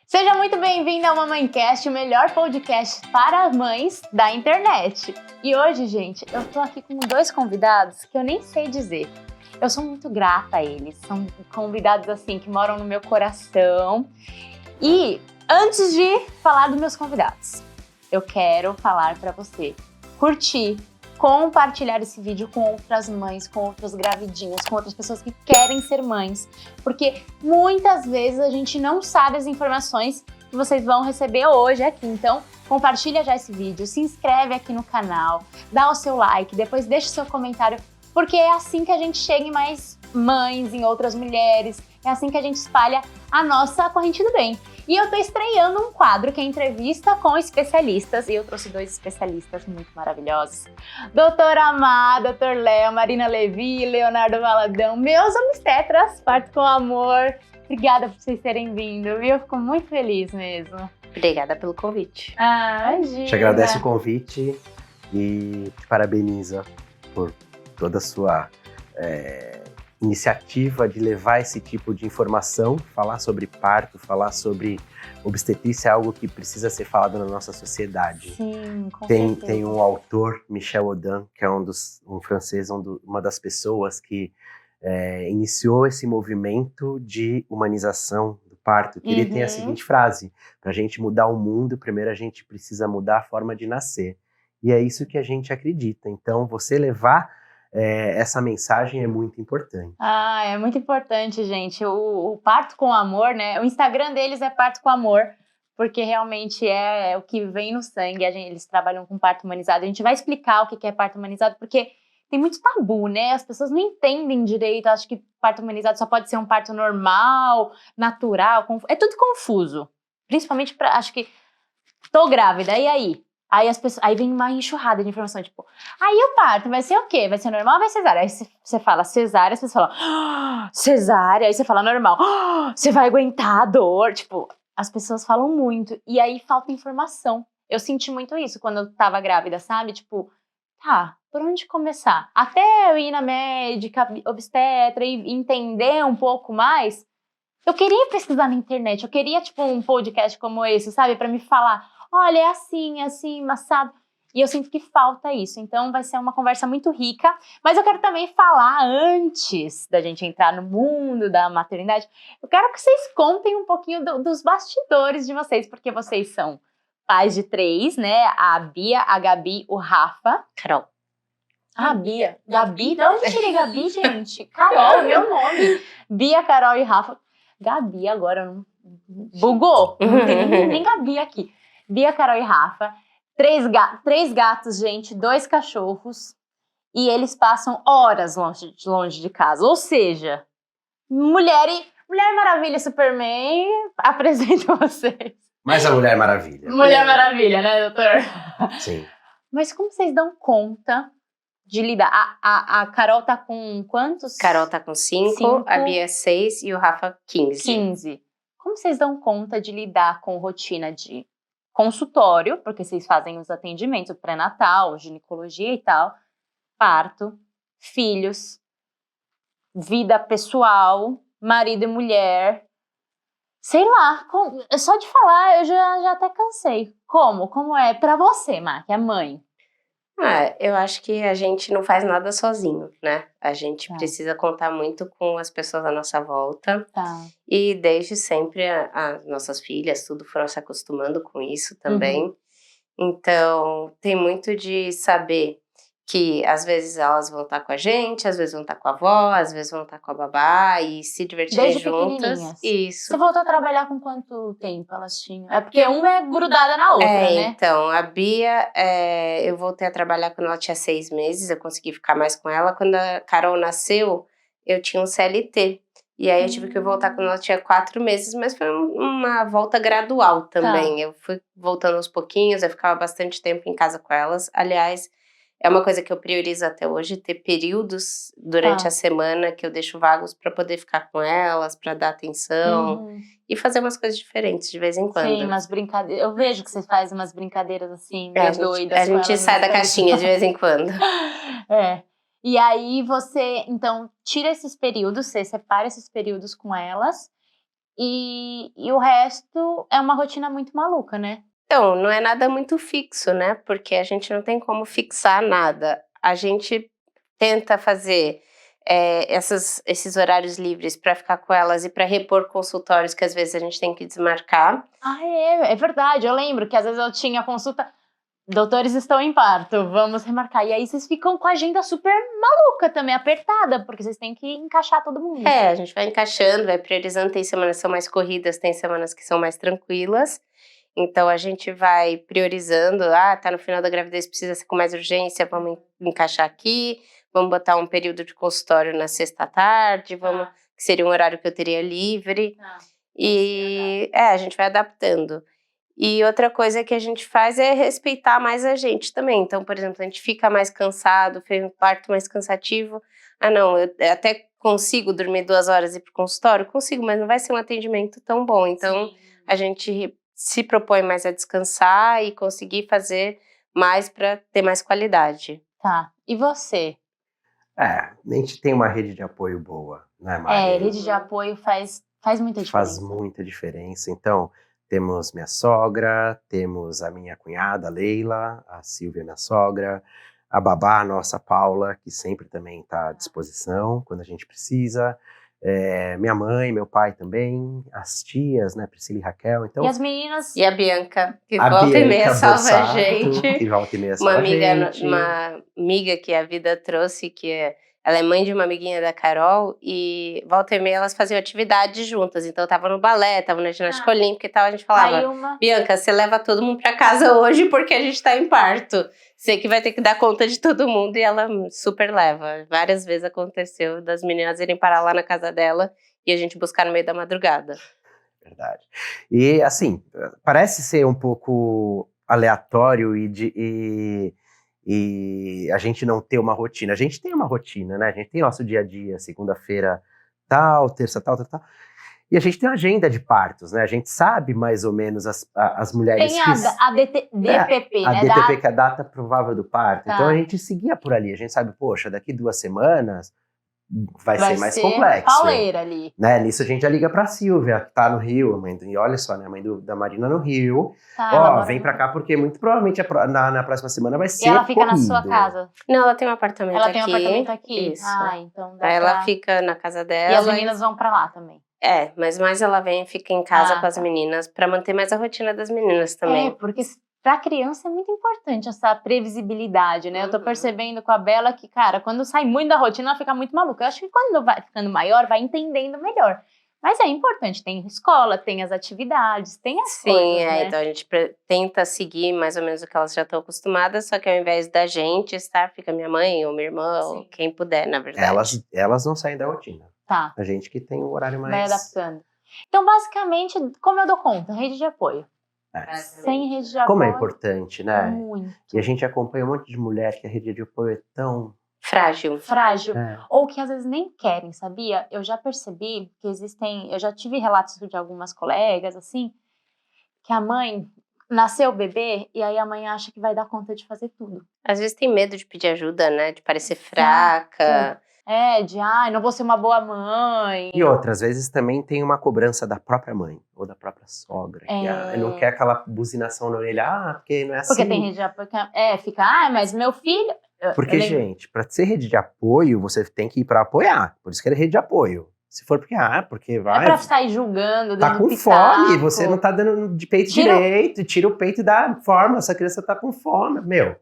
Seja muito bem-vindo ao Mamãecast, o melhor podcast para mães da internet. E hoje, gente, eu tô aqui com dois convidados que eu nem sei dizer. Eu sou muito grata a eles, são convidados assim que moram no meu coração. E antes de falar dos meus convidados, eu quero falar para você curtir, compartilhar esse vídeo com outras mães, com outras gravidinhas, com outras pessoas que querem ser mães, porque muitas vezes a gente não sabe as informações que vocês vão receber hoje aqui. Então, compartilha já esse vídeo, se inscreve aqui no canal, dá o seu like, depois deixa o seu comentário, porque é assim que a gente chega em mais mães, em outras mulheres, é assim que a gente espalha a nossa corrente do bem. E eu tô estreando um quadro que é entrevista com especialistas, e eu trouxe dois especialistas muito maravilhosos. Doutor Amar, Doutor Léo, Marina Levi, Leonardo Valadão, meus obstetras, parto com amor. Obrigada por vocês terem vindo, viu? Eu fico muito feliz mesmo. Obrigada pelo convite. Imagina. Te agradece o convite e te parabeniza por toda a sua iniciativa de levar esse tipo de informação, falar sobre parto, falar sobre obstetrícia é algo que precisa ser falado na nossa sociedade. Sim, com certeza. Tem um autor, Michel Audin, que é um francês, uma das pessoas que iniciou esse movimento de humanização do parto, que ele tem a seguinte frase: para a gente mudar o mundo, primeiro a gente precisa mudar a forma de nascer. E é isso que a gente acredita. Então, você levar essa mensagem é muito importante. É muito importante, gente. O Parto com Amor, né? O Instagram deles é Parto com Amor, porque realmente é o que vem no sangue. Eles trabalham com parto humanizado. A gente vai explicar o que é parto humanizado, porque tem muito tabu, né? As pessoas não entendem direito. Acham que parto humanizado só pode ser um parto normal, natural. É tudo confuso. Principalmente acho que tô grávida, e aí? Aí vem uma enxurrada de informação, tipo, aí o parto vai ser o quê? Vai ser normal ou vai cesárea? Aí você fala cesárea, as pessoas falam, cesárea, aí você fala normal, você vai aguentar a dor, tipo, as pessoas falam muito, e aí falta informação. Eu senti muito isso quando eu tava grávida, sabe? Tipo, tá, por onde começar? Até eu ir na médica, obstetra e entender um pouco mais, eu queria pesquisar na internet, eu queria, tipo, um podcast como esse, sabe? Pra me falar, olha, é assim, assado. E eu sinto que falta isso. Então vai ser uma conversa muito rica. Mas eu quero também falar, antes da gente entrar no mundo da maternidade, eu quero que vocês contem um pouquinho dos bastidores de vocês, porque vocês são pais de 3, né? A Bia, a Gabi, o Rafa. Carol. Ah, Bia. Gabi? De onde eu tirei Gabi, gente? Carol, meu nome. Bia, Carol e Rafa. Gabi agora não... Bugou. Não tem nem Gabi aqui. Bia, Carol e Rafa, 3 gatos, gente, 2 cachorros, e eles passam horas longe de casa. Ou seja, Mulher Maravilha, Superman, apresento vocês. Mas a Mulher Maravilha. Mulher Maravilha, né, doutor? Sim. Mas como vocês dão conta de lidar? A Carol tá com quantos? Carol tá com 5, a Bia 6 e o Rafa 15. 15. Como vocês dão conta de lidar com rotina de consultório, porque vocês fazem os atendimentos pré-natal, ginecologia e tal, parto, filhos, vida pessoal, marido e mulher, sei lá, só de falar eu já até cansei. Como é pra você, Má, que é mãe? Eu acho que a gente não faz nada sozinho, né? A gente precisa contar muito com as pessoas à nossa volta. Tá. E desde sempre as nossas filhas, tudo foram se acostumando com isso também. Então, tem muito de saber que às vezes elas vão estar com a gente, às vezes vão estar com a avó, às vezes vão estar com a babá e se divertirem Desde juntas. pequenininhas. Isso. Você voltou a trabalhar com quanto tempo elas tinham? É porque uma é grudada na outra, né? Então, a Bia, eu voltei a trabalhar quando ela tinha 6 meses, eu consegui ficar mais com ela. Quando a Carol nasceu, eu tinha um CLT. E aí eu tive que voltar quando ela tinha 4 meses, mas foi uma volta gradual também. Eu fui voltando aos pouquinhos, eu ficava bastante tempo em casa com elas. Aliás, é uma coisa que eu priorizo até hoje, ter períodos durante a semana que eu deixo vagos para poder ficar com elas, para dar atenção e fazer umas coisas diferentes de vez em quando. Sim, umas brincadeiras. Eu vejo que vocês fazem umas brincadeiras assim, meio doidas. A gente sai da caixinha de vez em quando. E aí você, então, tira esses períodos, você separa esses períodos com elas e o resto é uma rotina muito maluca, né? Então, não é nada muito fixo, né? Porque a gente não tem como fixar nada. A gente tenta fazer esses horários livres para ficar com elas e para repor consultórios que às vezes a gente tem que desmarcar. Ah, é verdade. Eu lembro que às vezes eu tinha consulta. Doutores estão em parto, vamos remarcar. E aí vocês ficam com a agenda super maluca também, apertada, porque vocês têm que encaixar todo mundo. A gente vai encaixando, vai priorizando. Tem semanas que são mais corridas, tem semanas que são mais tranquilas. Então, a gente vai priorizando. Tá no final da gravidez, precisa ser com mais urgência, vamos encaixar aqui. Vamos botar um período de consultório na sexta à tarde, que seria um horário que eu teria livre. E a gente vai adaptando. E outra coisa que a gente faz é respeitar mais a gente também. Então, por exemplo, a gente fica mais cansado, fez um parto mais cansativo. Não, eu até consigo dormir 2 horas e ir pro consultório? Consigo, mas não vai ser um atendimento tão bom. Então, a gente se propõe mais a descansar e conseguir fazer mais para ter mais qualidade. Tá. E você? A gente tem uma rede de apoio boa, né, Mari? Rede de apoio faz muita diferença. Faz muita diferença. Então, temos minha sogra, temos a minha cunhada, Leila, a Silvia, minha sogra, a babá, nossa Paula, que sempre também está à disposição quando a gente precisa. Minha mãe, meu pai também, as tias, né, Priscila e Raquel. Então, e as meninas? E a Bianca, que volta e meia salva a gente. Que volta e meia salva a gente. Uma amiga que a vida trouxe, ela é mãe de uma amiguinha da Carol, e volta e meia elas faziam atividades juntas. Então eu tava no balé, tava na ginástica olímpica e tal, a gente falava, Bianca, você leva todo mundo pra casa hoje porque a gente tá em parto. Você que vai ter que dar conta de todo mundo, e ela super leva. Várias vezes aconteceu das meninas irem parar lá na casa dela e a gente buscar no meio da madrugada. Verdade. E assim, parece ser um pouco aleatório e a gente não ter uma rotina. A gente tem uma rotina, né? A gente tem nosso dia a dia, segunda-feira tal, terça tal. E a gente tem uma agenda de partos, né? A gente sabe mais ou menos as mulheres tem a DPP, né? A DPP, que é a data provável do parto. Tá. Então a gente seguia por ali. A gente sabe, poxa, daqui 2 semanas vai ser mais complexo. Pauleira ali. Né? Nisso a gente já liga pra Silvia, que tá no Rio, e olha só, né, a mãe da Marina no Rio. Vem pra cá porque muito provavelmente na próxima semana vai ser. E ela fica corrido. Na sua casa? Não, ela tem um apartamento aqui. Ela tem um apartamento aqui? Isso. Então dá ela fica na casa dela. E as meninas vão pra lá também? Mas mais ela vem e fica em casa com as meninas, pra manter mais a rotina das meninas também. Porque pra criança é muito importante essa previsibilidade, né? Eu tô percebendo com a Bela que, cara, quando sai muito da rotina, ela fica muito maluca. Eu acho que quando vai ficando maior, vai entendendo melhor. Mas é importante, tem escola, tem as atividades, tem as coisas, né? Então a gente tenta seguir mais ou menos o que elas já estão acostumadas, só que ao invés da gente estar, fica minha mãe ou minha irmã, ou quem puder, na verdade. Elas não saem da rotina. Tá. A gente que tem um horário mais... Vai adaptando. Então, basicamente, como eu dou conta? Rede de apoio. Sem rede de apoio. Como é importante, né? Muito. E a gente acompanha um monte de mulher que a rede de apoio é tão... Frágil. Ou que às vezes nem querem, sabia? Eu já percebi que eu já tive relatos de algumas colegas, assim, que a mãe nasceu o bebê e aí a mãe acha que vai dar conta de fazer tudo. Às vezes tem medo de pedir ajuda, né? De parecer fraca. Não vou ser uma boa mãe. E outras vezes também tem uma cobrança da própria mãe ou da própria sogra. Que não quer aquela buzinação na orelha, porque não é assim. Porque tem rede de apoio que mas meu filho... Porque, gente, para ser rede de apoio, você tem que ir para apoiar. Por isso que é rede de apoio. Se for porque vai... É pra sair julgando, dando tá com pitaco. fome, você não tá dando de peito direito, tira o peito e dá forma, essa criança tá com fome, meu.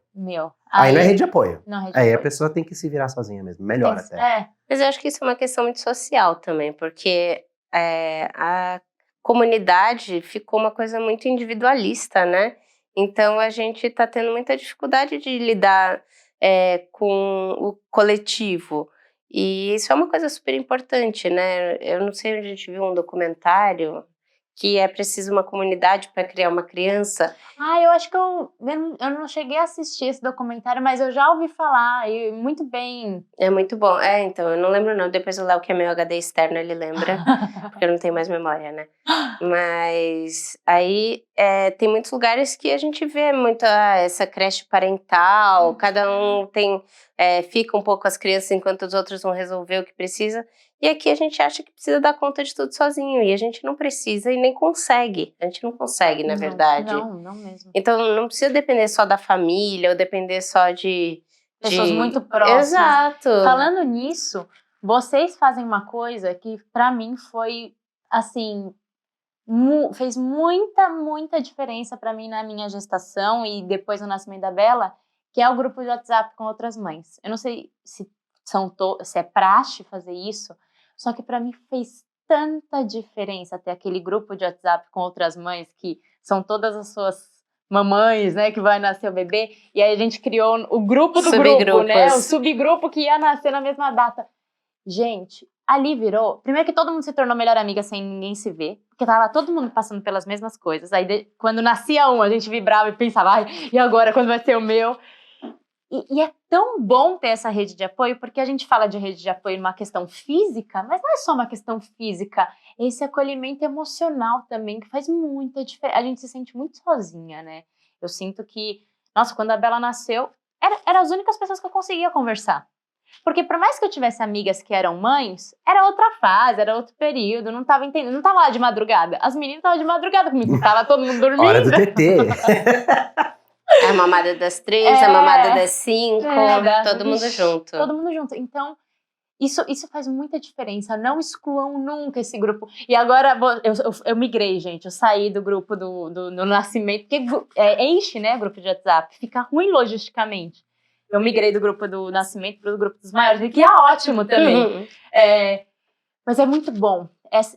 Aí não é rede de apoio. Aí a pessoa tem que se virar sozinha mesmo, melhor até. Mas eu acho que isso é uma questão muito social também, porque a comunidade ficou uma coisa muito individualista, né? Então a gente tá tendo muita dificuldade de lidar com o coletivo. E isso é uma coisa super importante, né? Eu não sei onde a gente viu um documentário que é preciso uma comunidade para criar uma criança. Eu acho que eu não cheguei a assistir esse documentário, mas eu já ouvi falar, e muito bem. É muito bom. Então, eu não lembro não, depois o Léo, que é meu HD externo, ele lembra, porque eu não tenho mais memória, né? Mas aí tem muitos lugares que a gente vê muito essa creche parental, cada um fica um pouco com as crianças enquanto os outros vão resolver o que precisa. E aqui a gente acha que precisa dar conta de tudo sozinho, e a gente não precisa e nem consegue. A gente não consegue, na verdade. Não mesmo. Então não precisa depender só da família, ou depender só de pessoas muito próximas. Exato. Falando nisso, vocês fazem uma coisa que pra mim foi, assim, fez muita diferença pra mim na minha gestação e depois no nascimento da Bela, que é o grupo de WhatsApp com outras mães. Eu não sei se é praxe fazer isso, só que pra mim fez tanta diferença ter aquele grupo de WhatsApp com outras mães, que são todas as suas mamães, né, que vai nascer o bebê, e aí a gente criou o grupo do grupo, né, o subgrupo que ia nascer na mesma data. Gente, ali virou, primeiro que todo mundo se tornou melhor amiga sem ninguém se ver, porque tava todo mundo passando pelas mesmas coisas, aí quando nascia um, a gente vibrava e pensava, ai, e agora, quando vai ser o meu? E é tão bom ter essa rede de apoio, porque a gente fala de rede de apoio numa questão física, mas não é só uma questão física, esse acolhimento emocional também, que faz muita diferença. A gente se sente muito sozinha, né? Eu sinto que, nossa, quando a Bela nasceu, eram as únicas pessoas que eu conseguia conversar. Porque por mais que eu tivesse amigas que eram mães, era outra fase, era outro período, não tava entendendo, não tava lá de madrugada. As meninas estavam de madrugada comigo, tava todo mundo dormindo. Hora do TT. A mamada das 3, a mamada das 5, todo mundo junto. Todo mundo junto. Então, isso faz muita diferença. Não excluam nunca esse grupo. E agora, eu migrei, gente. Eu saí do grupo do nascimento, porque enche, né, o grupo de WhatsApp. Fica ruim logisticamente. Eu migrei do grupo do nascimento para o grupo dos maiores, que é ótimo também. Mas é muito bom.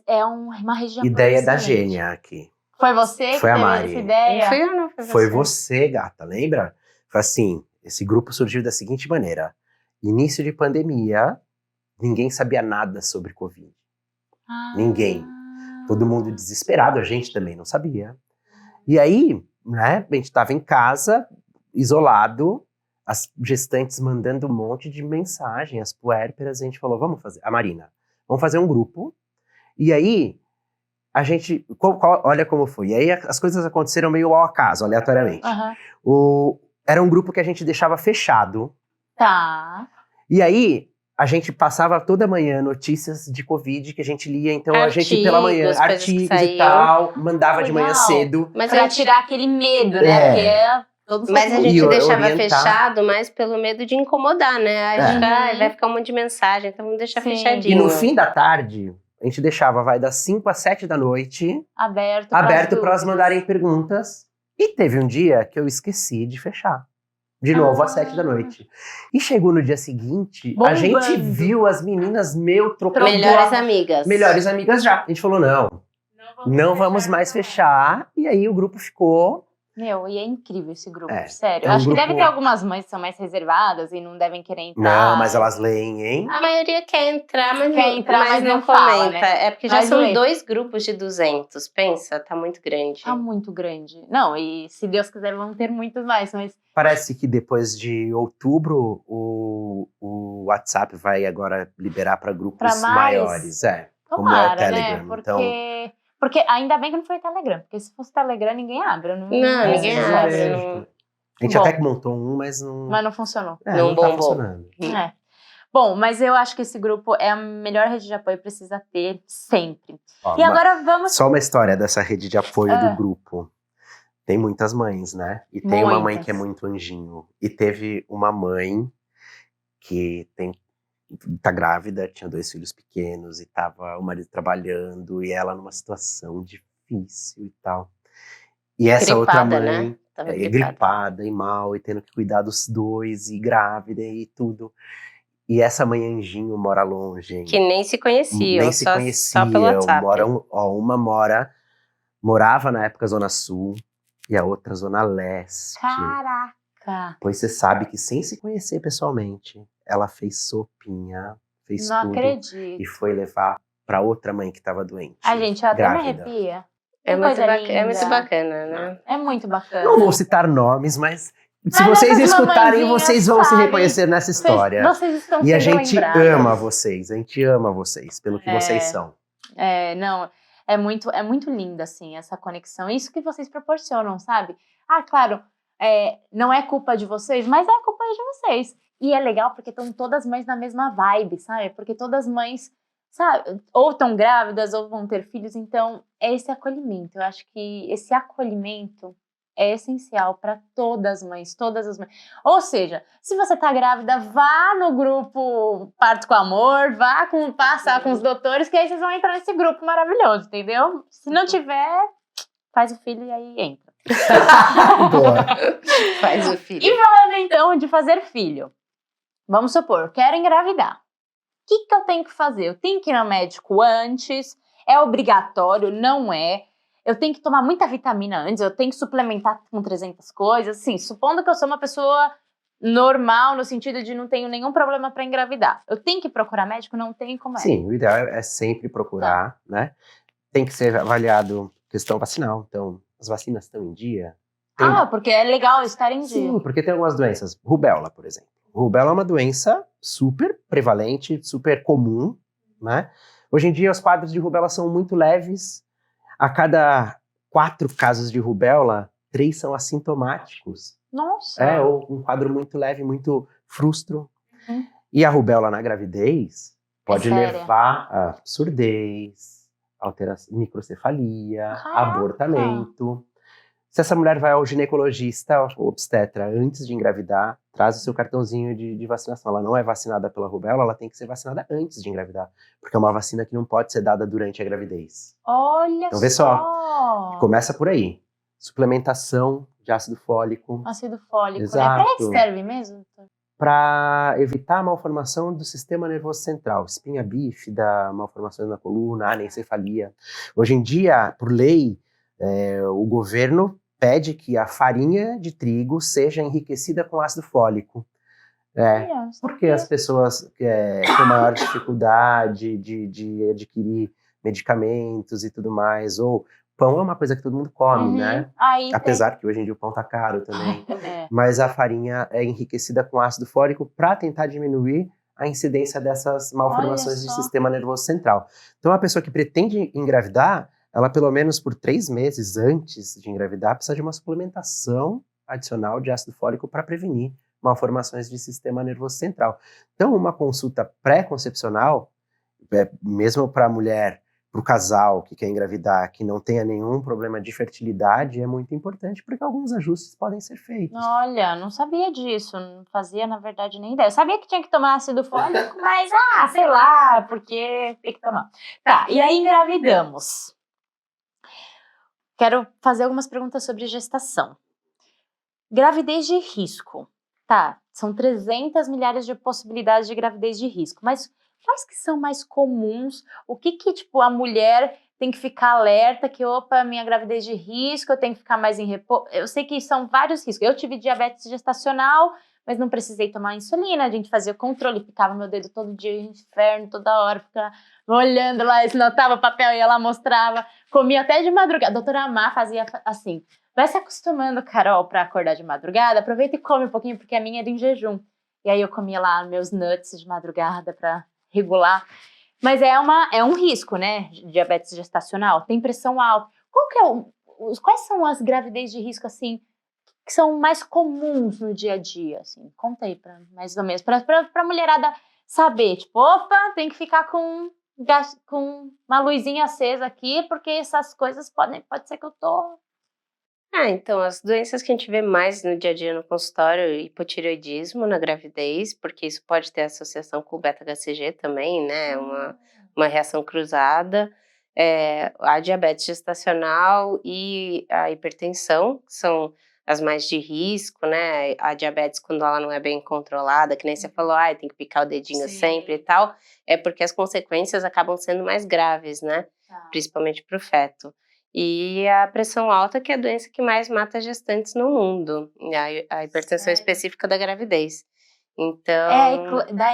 É uma região. Ideia da gênia aqui. Foi você foi que a teve Mari. essa ideia? Não fui eu, não. Foi você, gata, lembra? Foi assim, esse grupo surgiu da seguinte maneira. Início de pandemia, ninguém sabia nada sobre Covid. Ninguém. Todo mundo desesperado, a gente também não sabia. E aí, né, a gente tava em casa, isolado, as gestantes mandando um monte de mensagem, as puérperas, a gente falou, a Marina, vamos fazer um grupo. E aí, a gente, olha como foi. E aí as coisas aconteceram meio ao acaso, aleatoriamente. Era um grupo que a gente deixava fechado. Tá. E aí, a gente passava toda manhã notícias de Covid que a gente lia. Então, a gente pela manhã, artigos e tal, mandava de manhã cedo. Mas pra tirar aquele medo, né? Porque mas a gente deixava fechado mais pelo medo de incomodar, né? A gente vai ficar um monte de mensagem, então vamos deixar fechadinho. E no fim da tarde, a gente deixava, das 5 às 7 da noite, aberto para elas mandarem perguntas. E teve um dia que eu esqueci de fechar. De novo, às 7 da noite. E chegou no dia seguinte, a gente viu as meninas trocando. Melhores amigas já. A gente falou, não vamos mais fechar. E aí o grupo ficou. E é incrível esse grupo, sério. Acho que deve ter algumas mães que são mais reservadas e não devem querer entrar. Não, mas elas leem, hein? A maioria quer entrar, mas não comenta. Fala, né? É porque já são 2 grupos de 200, pensa, tá muito grande. Tá muito grande. Não, e se Deus quiser vão ter muitos mais, mas... Parece que depois de outubro o WhatsApp vai agora liberar para grupos maiores. Tomara, como é o Telegram. Né? Porque ainda bem que não foi Telegram, porque se fosse Telegram, ninguém abre. Ninguém abre. A gente até que montou um, mas não... Mas não funcionou. Não tá funcionando. Bom, mas eu acho que esse grupo é a melhor rede de apoio, precisa ter sempre. E agora vamos... Só uma história dessa rede de apoio do grupo. Tem muitas mães, né? E tem uma mãe que é muito anjinho. E teve uma mãe que tá grávida, tinha 2 filhos pequenos e tava o marido trabalhando e ela numa situação difícil e tal. E essa outra mãe, né? Gripada e mal e tendo que cuidar dos 2 e grávida e tudo. E essa mãe anjinho mora longe, hein? Que nem se conheciam, só pelo WhatsApp. Uma morava na época Zona Sul e a outra Zona Leste. Caraca! Pois você sabe que sem se conhecer pessoalmente, ela fez sopinha, fez tudo. Não acredito. E foi levar pra outra mãe que tava doente. Ai, gente, eu até me arrepia. É muito bacana, né? É muito bacana. Não vou citar nomes, mas se vocês escutarem, vocês vão se reconhecer nessa história. Vocês estão e a gente ama vocês, pelo que vocês são. Não, é muito linda, assim, essa conexão. Isso que vocês proporcionam, sabe? Ah, claro, não é culpa de vocês, mas é culpa de vocês. E é legal porque estão todas mães na mesma vibe, sabe? Porque todas mães, sabe, ou estão grávidas ou vão ter filhos, então é esse acolhimento. Eu acho que esse acolhimento é essencial para todas as mães. Ou seja, se você tá grávida, vá no grupo Parto com Amor, passar com os doutores, que aí vocês vão entrar nesse grupo maravilhoso, entendeu? Se não tiver, faz o filho e aí entra. Boa. Faz o filho. E falando então de fazer filho, vamos supor, quero engravidar. O que eu tenho que fazer? Eu tenho que ir ao médico antes? É obrigatório? Não é? Eu tenho que tomar muita vitamina antes? Eu tenho que suplementar com 300 coisas? Sim, supondo que eu sou uma pessoa normal, no sentido de não tenho nenhum problema para engravidar. Eu tenho que procurar médico? Não tem como é. Sim, o ideal é sempre procurar, né? Tem que ser avaliado questão vacinal. Então, as vacinas estão em dia? Porque é legal estar em dia. Sim, porque tem algumas doenças. Rubéola, por exemplo. Rubéola é uma doença super prevalente, super comum, né? Hoje em dia, os quadros de rubéola são muito leves. A cada 4 casos de rubéola, 3 são assintomáticos. Nossa! Ou um quadro muito leve, muito frustro. Uhum. E a rubéola na gravidez pode séria? levar a surdez, alteração, microcefalia, abortamento. Se essa mulher vai ao ginecologista, ou obstetra, antes de engravidar, traz o seu cartãozinho de vacinação. Ela não é vacinada pela rubéola, ela tem que ser vacinada antes de engravidar. Porque é uma vacina que não pode ser dada durante a gravidez. Olha então, vê só. Começa por aí. Suplementação de ácido fólico. Ácido fólico, Exato. né? Pra que serve mesmo? Para evitar a malformação do sistema nervoso central, espinha bífida, malformações na coluna, anencefalia. Hoje em dia, por lei, o governo pede que a farinha de trigo seja enriquecida com ácido fólico. Porque as pessoas com maior dificuldade de adquirir medicamentos e tudo mais, ou pão é uma coisa que todo mundo come, né? Apesar que hoje em dia o pão tá caro também. Mas a farinha é enriquecida com ácido fólico para tentar diminuir a incidência dessas malformações de sistema nervoso central. Então, a pessoa que pretende engravidar, ela pelo menos por 3 meses antes de engravidar, precisa de uma suplementação adicional de ácido fólico para prevenir malformações de sistema nervoso central. Então, uma consulta pré-concepcional, mesmo para a mulher, para o casal que quer engravidar, que não tenha nenhum problema de fertilidade, é muito importante, porque alguns ajustes podem ser feitos. Olha, não sabia disso, não fazia, na verdade, nem ideia. Eu sabia que tinha que tomar ácido fólico, mas, sei lá, porque tem que tomar. Tá, e aí engravidamos. Quero fazer algumas perguntas sobre gestação. Gravidez de risco. Tá, são 300 milhares de possibilidades de gravidez de risco, mas quais que são mais comuns? O que tipo, a mulher tem que ficar alerta que, opa, minha gravidez de risco, eu tenho que ficar mais em repouso? Eu sei que são vários riscos. Eu tive diabetes gestacional, mas não precisei tomar insulina, a gente fazia o controle, ficava meu dedo todo dia, inferno, toda hora, ficava olhando lá, notava o papel e ela mostrava, comia até de madrugada. A doutora Má fazia assim, vai se acostumando, Carol, para acordar de madrugada, aproveita e come um pouquinho, porque a minha era em jejum. E aí eu comia lá meus nuts de madrugada para regular. Mas é um risco, né? Diabetes gestacional, tem pressão alta. Quais são as gravidez de risco, assim, que são mais comuns no dia a dia, assim? Conta aí, mais ou menos, pra mulherada saber, tipo, opa, tem que ficar com uma luzinha acesa aqui, porque essas coisas pode ser que eu tô... Então, as doenças que a gente vê mais no dia a dia no consultório, hipotireoidismo na gravidez, porque isso pode ter associação com o beta-HCG também, né, uma reação cruzada, a diabetes gestacional e a hipertensão, que são as mais de risco, né, a diabetes quando ela não é bem controlada, que nem você falou, tem que picar o dedinho sempre e tal, é porque as consequências acabam sendo mais graves, né, principalmente para o feto. E a pressão alta, que é a doença que mais mata gestantes no mundo, a hipertensão específica da gravidez. Então,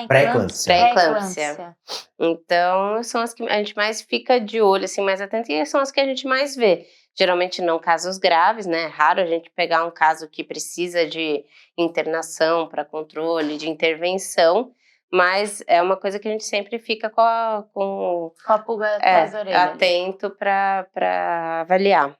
pré-eclâmpsia. Então, são as que a gente mais fica de olho, assim, mais atento, e são as que a gente mais vê. Geralmente não casos graves, né? É raro a gente pegar um caso que precisa de internação para controle, de intervenção, Mas é uma coisa que a gente sempre fica com a pulga atrás da orelha. atento para avaliar.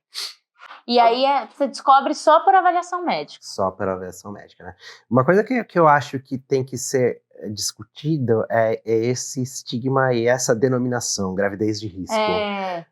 E aí você descobre só por avaliação médica. Só por avaliação médica, né? Uma coisa que eu acho que tem que ser discutido é esse estigma e essa denominação, gravidez de risco.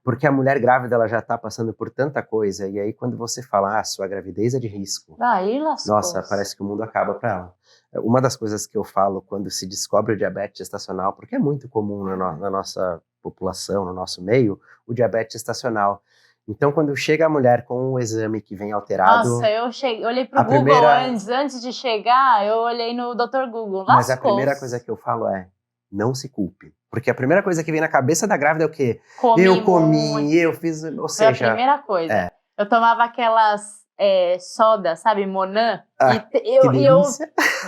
Porque a mulher grávida, ela já tá passando por tanta coisa, e aí quando você fala, sua gravidez é de risco. Aí lascou. Nossa, parece que o mundo acaba para ela. Uma das coisas que eu falo quando se descobre o diabetes gestacional, porque é muito comum na nossa população, no nosso meio, o diabetes gestacional. Então, quando chega a mulher com um exame que vem alterado... Nossa, eu olhei pro Google antes de chegar, eu olhei no Dr. Google. Mas a primeira coisa que eu falo é, não se culpe. Porque a primeira coisa que vem na cabeça da grávida é o quê? Eu comi, eu fiz... Ou seja... Foi a primeira coisa. Eu tomava aquelas soda, sabe, Monan.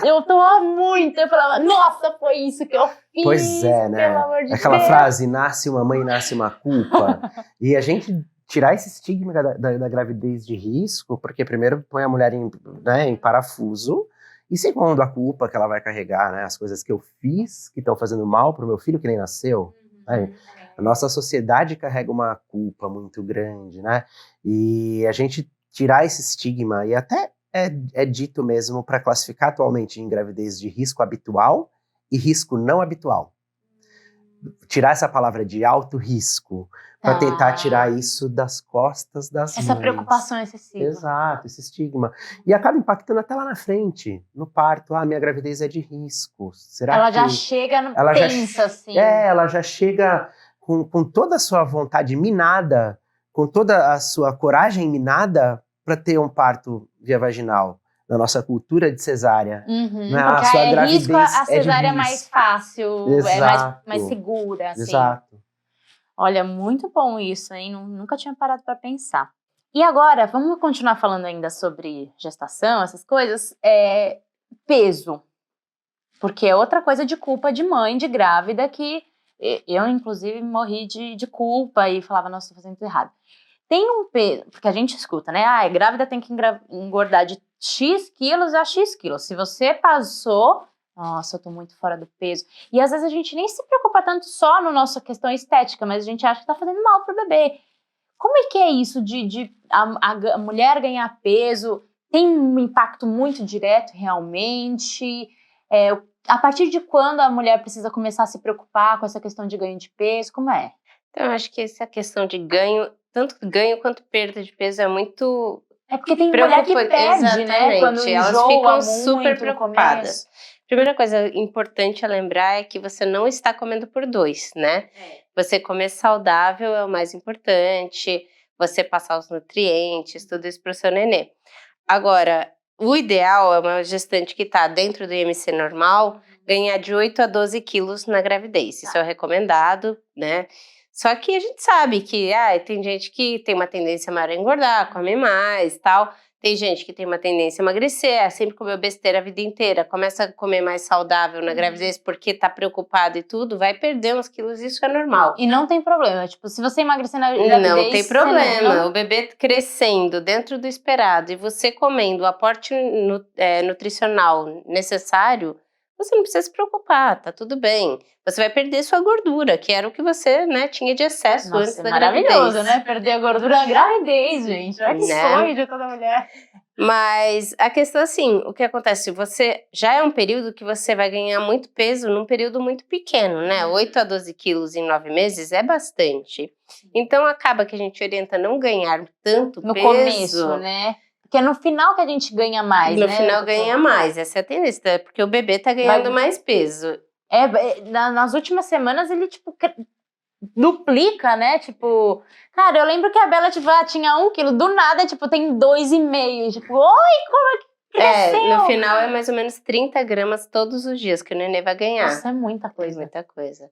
Eu tomava muito. Eu falava, nossa, foi isso que eu fiz. Pois é, né? Pelo amor de Aquela Deus. frase, nasce uma mãe, nasce uma culpa. E a gente... tirar esse estigma da gravidez de risco, porque primeiro põe a mulher em parafuso, e segundo, a culpa que ela vai carregar, né? As coisas que eu fiz que estão fazendo mal pro meu filho que nem nasceu. Né? A nossa sociedade carrega uma culpa muito grande, né? E a gente tirar esse estigma, e até é dito mesmo para classificar atualmente em gravidez de risco habitual e risco não habitual. Tirar essa palavra de alto risco, para tentar tirar isso das costas das mães. Essa preocupação excessiva. Exato, esse estigma. E acaba impactando até lá na frente, no parto. Minha gravidez é de risco. Será ela que... já chega tensa, assim. Ela já chega com toda a sua vontade minada, com toda a sua coragem minada para ter um parto via vaginal. Na nossa cultura de cesárea. Não é? Porque a gravidez a cesárea é mais fácil, Exato. é mais segura. Assim. Exato. Olha, muito bom isso, hein? Nunca tinha parado para pensar. E agora, vamos continuar falando ainda sobre gestação, essas coisas. Peso. Porque é outra coisa de culpa de mãe, de grávida, que eu, inclusive, morri de culpa e falava, nossa, tô fazendo tudo errado. Tem um peso, porque a gente escuta, né? Grávida tem que engordar de X quilos a X quilos. Se você passou... Nossa, eu tô muito fora do peso. E às vezes a gente nem se preocupa tanto só na nossa questão estética, mas a gente acha que tá fazendo mal pro bebê. Como é que é isso de a mulher ganhar peso? Tem um impacto muito direto realmente? A partir de quando a mulher precisa começar a se preocupar com essa questão de ganho de peso? Como é? Então, eu acho que essa questão de ganho, tanto ganho quanto perda de peso é muito... porque tem mulher que perde, exatamente, né? Quando elas ficam super preocupadas. Primeira coisa importante a lembrar é que você não está comendo por 2, né? Você comer saudável é o mais importante, você passar os nutrientes, tudo isso para o seu nenê. Agora, o ideal é uma gestante que está dentro do IMC normal ganhar de 8 a 12 quilos na gravidez. Isso é o recomendado, né? Só que a gente sabe que tem gente que tem uma tendência maior a engordar, come mais, tal. Tem gente que tem uma tendência a emagrecer, sempre comeu besteira a vida inteira, começa a comer mais saudável na gravidez porque tá preocupado e tudo, vai perder uns quilos, isso é normal. E não tem problema, tipo, se você emagrecer na gravidez... Não tem problema, o bebê crescendo dentro do esperado e você comendo o aporte nutricional necessário, você não precisa se preocupar, tá tudo bem. Você vai perder sua gordura, que era o que você, né, tinha de excesso antes da gravidez. Maravilhoso, né? Perder a gordura na gravidez, gente. Olha que sonho de toda mulher. Mas a questão assim, o que acontece? Você já é um período que você vai ganhar muito peso num período muito pequeno, né? 8 a 12 quilos em 9 meses é bastante. Então acaba que a gente orienta não ganhar tanto peso. No começo, né? Porque é no final que a gente ganha mais, no né? No final ganha mais, essa é a tendência, porque o bebê tá ganhando mais peso. Nas últimas semanas ele, tipo, duplica, né? Tipo, cara, eu lembro que a Bela, tipo, tinha 1 quilo, do nada, tipo, tem 2,5. Tipo, oi, como é que cresceu? No final é mais ou menos 30 gramas todos os dias que o nenê vai ganhar. Isso é muita coisa. É muita coisa.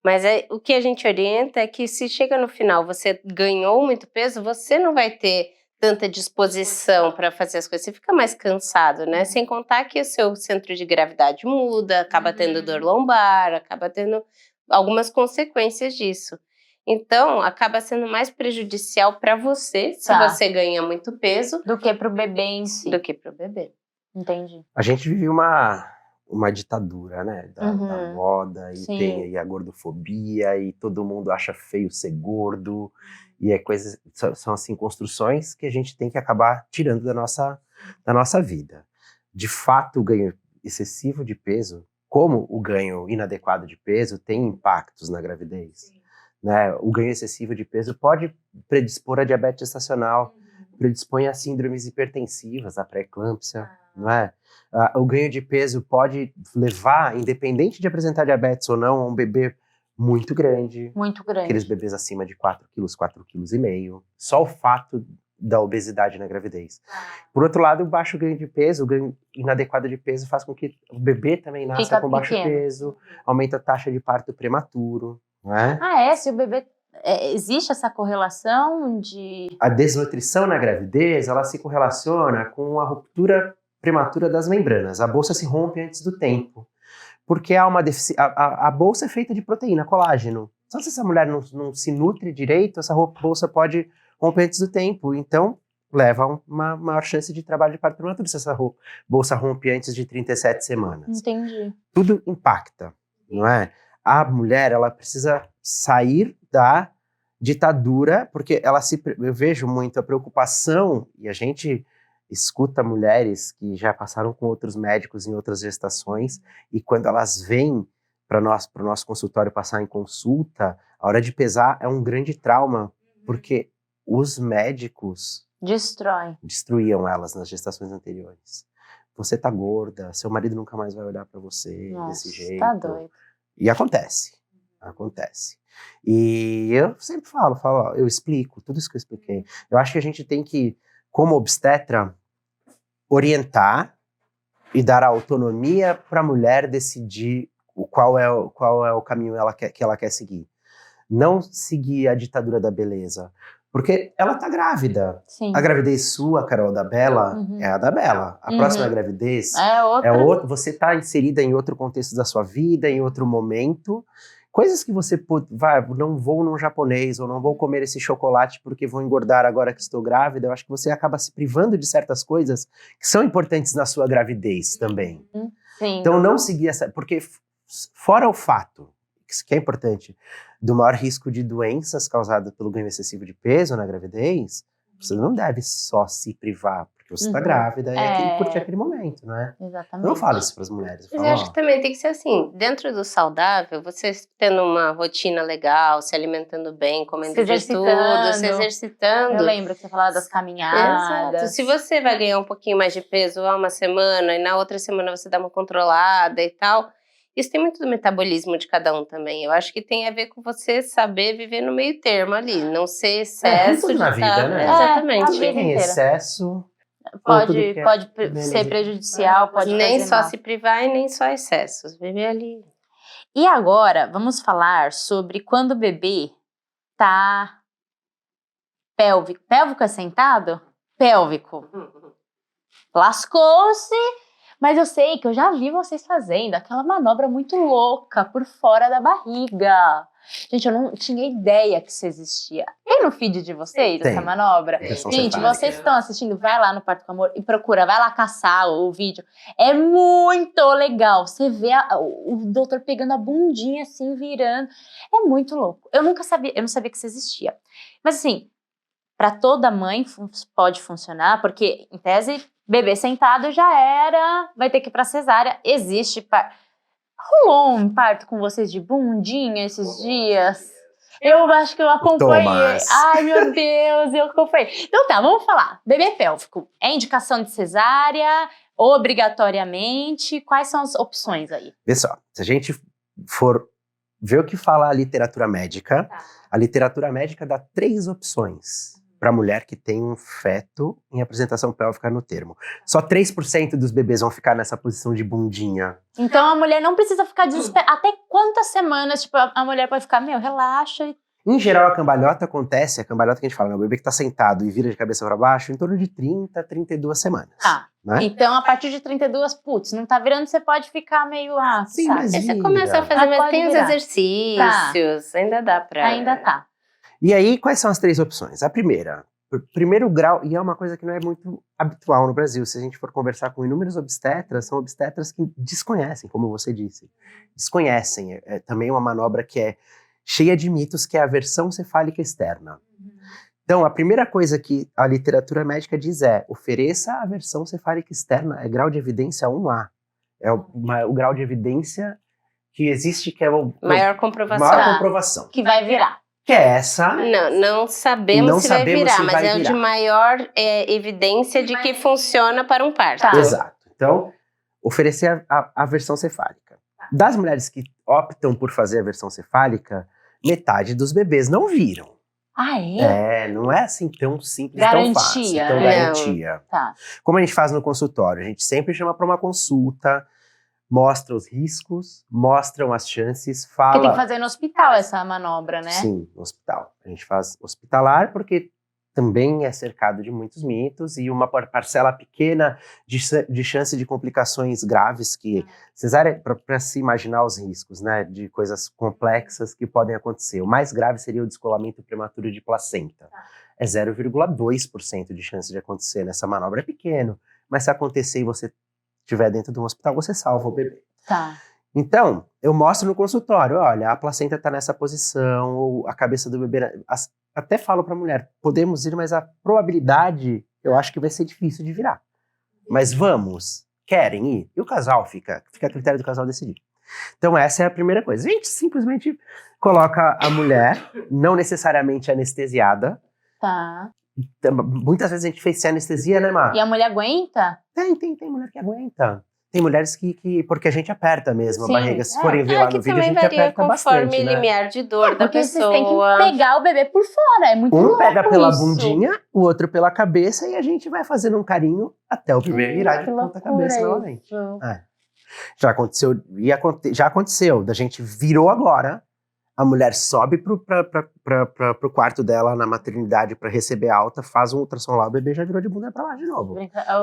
Mas o que a gente orienta é que se chega no final, você ganhou muito peso, você não vai ter tanta disposição para fazer as coisas, você fica mais cansado, né? Sem contar que o seu centro de gravidade muda, acaba tendo dor lombar, acaba tendo algumas consequências disso. Então, acaba sendo mais prejudicial para você, se você ganha muito peso, do que para o bebê em si. Do que para o bebê. Entendi. A gente vive uma uma ditadura, né? Da moda, e Sim. tem aí a gordofobia, e todo mundo acha feio ser gordo, e são assim, construções que a gente tem que acabar tirando da nossa vida. De fato, o ganho excessivo de peso, como o ganho inadequado de peso, tem impactos na gravidez. Né? O ganho excessivo de peso pode predispor a diabetes gestacional, predispõe a síndromes hipertensivas, a pré-eclâmpsia, não é? O ganho de peso pode levar, independente de apresentar diabetes ou não, a um bebê muito grande. Muito grande. Aqueles bebês acima de 4 quilos, 4,5 kg. Só o fato da obesidade na gravidez. Por outro lado, o baixo ganho de peso, o ganho inadequado de peso faz com que o bebê também nasça Fica com baixo pequeno. peso, aumenta a taxa de parto prematuro, não é? Se o bebê... existe essa correlação de... A desnutrição na gravidez, ela se correlaciona com a ruptura prematura das membranas. A bolsa se rompe antes do tempo. Porque há uma a bolsa é feita de proteína, colágeno. Só se essa mulher não se nutre direito, essa bolsa pode romper antes do tempo. Então, leva a uma maior chance de trabalho de parto prematuro se essa bolsa rompe antes de 37 semanas. Entendi. Tudo impacta, não é? A mulher, ela precisa sair da ditadura, porque eu vejo muito a preocupação, e a gente escuta mulheres que já passaram com outros médicos em outras gestações, e quando elas vêm para o nosso consultório passar em consulta, a hora de pesar é um grande trauma, porque os médicos destruíam elas nas gestações anteriores. Você tá gorda, seu marido nunca mais vai olhar para você desse jeito. Tá doido. E acontece. E eu sempre falo, ó, eu explico tudo isso que eu expliquei. Eu acho que a gente tem que, como obstetra, orientar e dar autonomia para a mulher decidir qual é o caminho que ela quer seguir. Não seguir a ditadura da beleza. Porque ela tá grávida. Sim. A gravidez sua, Carol, da Bela, é a da Bela. A próxima gravidez é outra. Você tá inserida em outro contexto da sua vida, em outro momento. Coisas que você não vou num japonês, ou não vou comer esse chocolate porque vou engordar agora que estou grávida. Eu acho que você acaba se privando de certas coisas que são importantes na sua gravidez também. Sim. Então não seguir porque fora o fato, que é importante, do maior risco de doenças causadas pelo ganho excessivo de peso na gravidez, você não deve só se privar, porque você está grávida e curtir aquele momento, não é? Exatamente. Eu não falo isso para as mulheres. Mas eu acho que também tem que ser assim, dentro do saudável, você tendo uma rotina legal, se alimentando bem, comendo de tudo, se exercitando. Eu lembro que você falava das caminhadas. Exato. Se você vai ganhar um pouquinho mais de peso há uma semana, e na outra semana você dá uma controlada e tal, isso tem muito do metabolismo de cada um também. Eu acho que tem a ver com você saber viver no meio termo ali, não ser excesso tudo na vida, né? Exatamente. Tem excesso. Pode ser prejudicial, pode nem fazer só mal. se privar e nem só excessos. Viver ali. E agora, vamos falar sobre quando o bebê tá pélvico. Pélvico é sentado? Pélvico. Lascou-se. Mas eu sei que eu já vi vocês fazendo aquela manobra muito louca por fora da barriga. Gente, eu não tinha ideia que isso existia. Tem no feed de vocês essa manobra? Gente, vocês estão assistindo, vai lá no Parto com Amor e procura, vai lá caçar o vídeo. É muito legal. Você vê o doutor pegando a bundinha assim, virando. É muito louco. Eu não sabia que isso existia. Mas assim, para toda mãe pode funcionar, porque em tese bebê sentado já era, vai ter que ir pra cesárea, existe. Rolou um parto com vocês de bundinha esses dias? Eu acho que eu acompanhei. Thomas. Ai, meu Deus, eu acompanhei. Então tá, vamos falar. Bebê pélvico, é indicação de cesárea, obrigatoriamente? Quais são as opções aí? Pessoal, se a gente for ver o que fala a literatura médica, a literatura médica dá 3 opções para mulher que tem um feto em apresentação pélvica no termo. Só 3% dos bebês vão ficar nessa posição de bundinha. Então a mulher não precisa ficar desesperada. Até quantas semanas, tipo, a mulher pode ficar, relaxa. Em geral, a cambalhota acontece, a cambalhota que a gente fala, o bebê que tá sentado e vira de cabeça para baixo, em torno de 30 a 32 semanas. Né? Então, a partir de 32, putz, não tá virando, você pode ficar meio, sim, mas você começa a fazer, mas tem os exercícios, ainda dá pra... Ainda tá. E aí, quais são as 3 opções? A primeira, Primeiro grau, e é uma coisa que não é muito habitual no Brasil, se a gente for conversar com inúmeros obstetras, são obstetras que desconhecem, como você disse. Desconhecem. É também uma manobra que é cheia de mitos, que é a aversão cefálica externa. Então, a primeira coisa que a literatura médica diz é: ofereça a aversão cefálica externa, é grau de evidência 1A. É o grau de evidência que existe, que é o Maior comprovação. maior comprovação. Que vai virar. Que é essa. Não sabemos Não se vai sabemos virar, se mas vai é o de virar. maior evidência de que funciona para um parto. Tá. Exato. Então, oferecer a aversão cefálica. Das mulheres que optam por fazer a aversão cefálica, metade dos bebês não viram. Ah, é? Não é assim tão simples, Garantia, tão fácil. Então, né? garantia. Tá. Como a gente faz no consultório? A gente sempre chama para uma consulta, mostra os riscos, mostram as chances, fala... Porque tem que fazer no hospital essa manobra, né? Sim, no hospital. A gente faz hospitalar porque também é cercado de muitos mitos e uma parcela pequena de chance de complicações graves que... Cesárea, para se imaginar os riscos, né, de coisas complexas que podem acontecer. O mais grave seria o descolamento prematuro de placenta. É 0,2% de chance de acontecer nessa manobra. É pequeno, mas se acontecer e você estiver dentro de um hospital, você salva o bebê. Tá. Então, eu mostro no consultório, olha, a placenta está nessa posição, ou a cabeça do bebê... Até falo para a mulher, podemos ir, mas a probabilidade, eu acho que vai ser difícil de virar. Mas vamos, querem ir? E o casal fica a critério do casal decidir. Então essa é a primeira coisa. A gente simplesmente coloca a mulher, não necessariamente anestesiada. Tá. Muitas vezes a gente fez sem anestesia, né, Mar? E a mulher aguenta? Tem mulher que aguenta. Tem mulheres que porque a gente aperta mesmo Sim, a barriga. Se forem ver lá que no vídeo, a também gente varia aperta conforme bastante, né? limiar de dor da Porque pessoa. vocês têm que pegar o bebê por fora, é muito Um louco pega pela isso. bundinha, o outro pela cabeça e a gente vai fazendo um carinho até o bebê virar de Que ponta loucura cabeça novamente. isso. Já aconteceu, já aconteceu, da gente virou agora, a mulher sobe pro quarto dela na maternidade pra receber alta, faz um ultrassom lá, o bebê já virou de bunda pra lá de novo.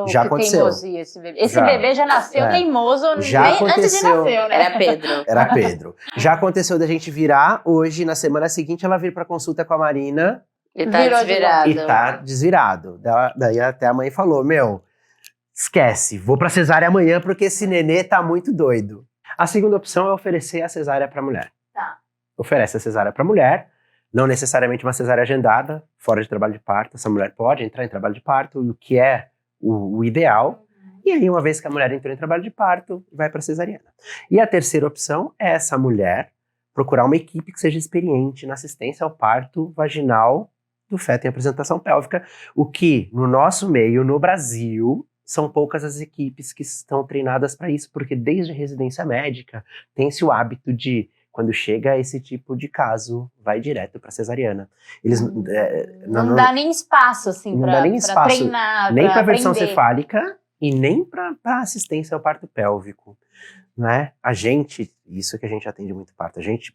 Já Que aconteceu. teimosia esse bebê. Esse Já. bebê já nasceu teimoso Já nem antes de aconteceu. nascer, né? Era Pedro. Era Pedro. Já aconteceu da gente virar, hoje, na semana seguinte, ela vir pra consulta com a Marina Ele tá Virou de desvirado. e tá desvirado. Daí até a mãe falou, esquece, vou pra cesárea amanhã porque esse nenê tá muito doido. A segunda opção é oferecer a cesárea pra mulher. Tá. Oferece a cesárea pra mulher, não necessariamente uma cesárea agendada, fora de trabalho de parto. Essa mulher pode entrar em trabalho de parto, o que é o ideal. E aí, uma vez que a mulher entrou em trabalho de parto, vai pra cesariana. E a terceira opção é essa mulher procurar uma equipe que seja experiente na assistência ao parto vaginal do feto em apresentação pélvica, o que, no nosso meio, no Brasil, são poucas as equipes que estão treinadas para isso, porque desde a residência médica tem-se o hábito de, quando chega esse tipo de caso, vai direto para cesariana. Eles Não dá nem espaço, assim, não dá nem pra espaço, treinar, nem pra para versão aprender. cefálica e nem para assistência ao parto pélvico, né? A gente, isso que a gente atende muito parto, a gente,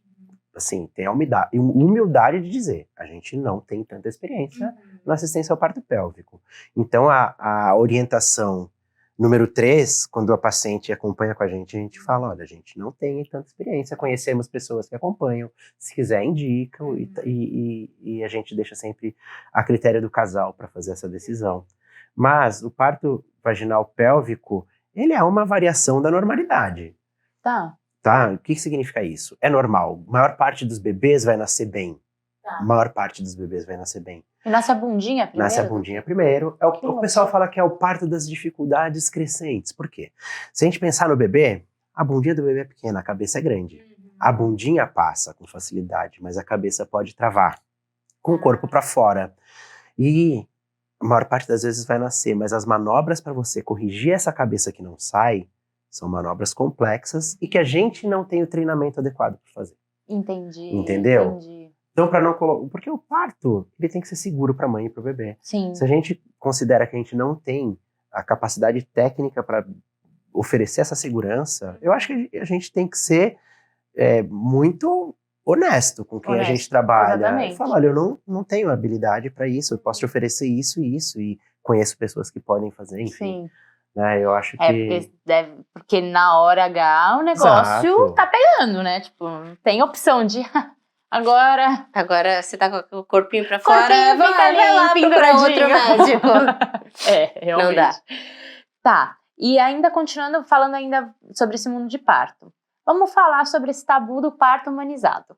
assim, tem a humildade de dizer, a gente não tem tanta experiência na assistência ao parto pélvico. Então, a orientação número 3, quando a paciente acompanha com a gente fala, olha, a gente não tem tanta experiência, conhecemos pessoas que acompanham, se quiser indicam, e a gente deixa sempre a critério do casal para fazer essa decisão. Mas o parto vaginal pélvico, ele é uma variação da normalidade. Tá. Tá? O que significa isso? É normal. A maior parte dos bebês vai nascer bem. Tá. A maior parte dos bebês vai nascer bem. E nasce a bundinha primeiro? Nasce a bundinha primeiro. O pessoal fala que é o parto das dificuldades crescentes. Por quê? Se a gente pensar no bebê, a bundinha do bebê é pequena, a cabeça é grande. A bundinha passa com facilidade, mas a cabeça pode travar com o corpo para fora. E a maior parte das vezes vai nascer, mas as manobras para você corrigir essa cabeça que não sai são manobras complexas e que a gente não tem o treinamento adequado para fazer. Entendi. Entendeu? Entendi. Então, para não colocar... Porque o parto, ele tem que ser seguro para a mãe e para o bebê. Sim. Se a gente considera que a gente não tem a capacidade técnica para oferecer essa segurança, eu acho que a gente tem que ser muito honesto com quem a gente trabalha. Exatamente. E falar, olha, eu não tenho habilidade para isso, eu posso te oferecer isso e isso, e conheço pessoas que podem fazer, enfim. Sim. Né, eu acho que... Porque na hora H o negócio Exato. tá pegando, né? Tipo, não tem opção de... Agora você tá com o corpinho pra fora, Corpinho fica vai lá ali, procurar outro penduradinho. médico. Realmente. Não dá. Tá, e ainda continuando, falando ainda sobre esse mundo de parto. Vamos falar sobre esse tabu do parto humanizado.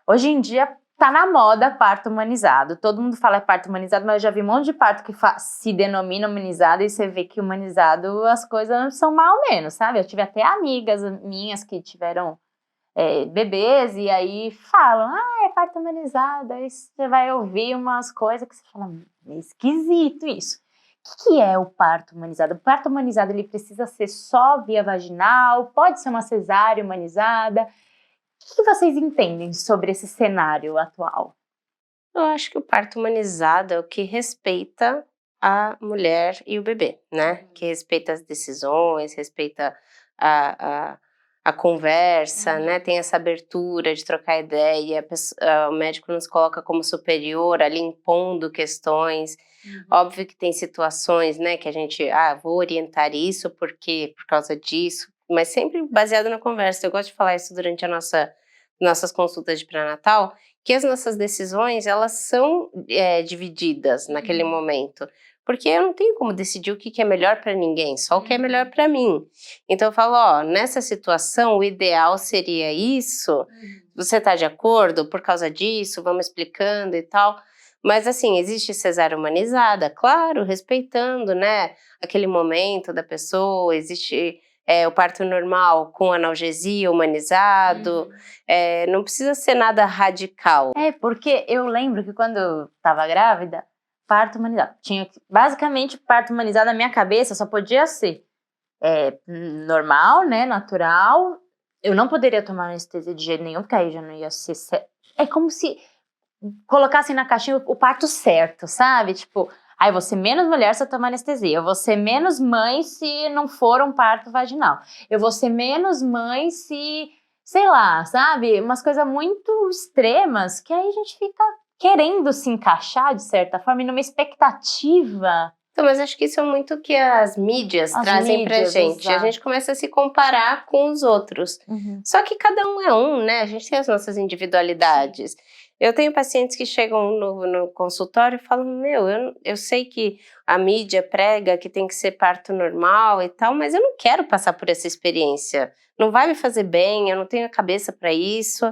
Hoje em dia tá na moda parto humanizado. Todo mundo fala parto humanizado, mas eu já vi um monte de parto que se denomina humanizado e você vê que humanizado as coisas são mal menos, sabe? Eu tive até amigas minhas que tiveram bebês e aí falam, é parto humanizado. Aí você vai ouvir umas coisas que você fala, é esquisito isso. O que é o parto humanizado? O parto humanizado ele precisa ser só via vaginal? Pode ser uma cesárea humanizada? O que vocês entendem sobre esse cenário atual? Eu acho que o parto humanizado é o que respeita a mulher e o bebê, né? Que respeita as decisões, respeita a conversa, né? Tem essa abertura de trocar ideia, o médico nos coloca como superior, ali impondo questões. Óbvio que tem situações, né, que a gente, vou orientar isso porque por causa disso, mas sempre baseado na conversa. Eu gosto de falar isso durante nossas consultas de pré-natal, que as nossas decisões, elas são divididas naquele momento. Porque eu não tenho como decidir o que é melhor para ninguém, só o que é melhor para mim. Então eu falo, nessa situação o ideal seria isso, você tá de acordo por causa disso, vamos explicando e tal. Mas assim, existe cesárea humanizada, claro, respeitando, né, aquele momento da pessoa, existe o parto normal com analgesia humanizado, não precisa ser nada radical. Porque eu lembro que quando eu tava grávida, parto humanizado. Basicamente, parto humanizado na minha cabeça só podia ser normal, né, natural. Eu não poderia tomar anestesia de jeito nenhum, porque aí já não ia ser... É como se colocassem na caixinha o parto certo, sabe? Tipo, eu vou ser menos mulher se eu tomar anestesia. Eu vou ser menos mãe se não for um parto vaginal. Eu vou ser menos mãe se, sei lá, sabe? Umas coisas muito extremas que aí a gente fica querendo se encaixar, de certa forma, e numa expectativa. Então, mas acho que isso é muito que as mídias trazem pra gente. Exato. A gente começa a se comparar com os outros. Só que cada um é um, né? A gente tem as nossas individualidades. Eu tenho pacientes que chegam no consultório e falam, eu sei que a mídia prega que tem que ser parto normal e tal, mas eu não quero passar por essa experiência. Não vai me fazer bem, eu não tenho a cabeça para isso.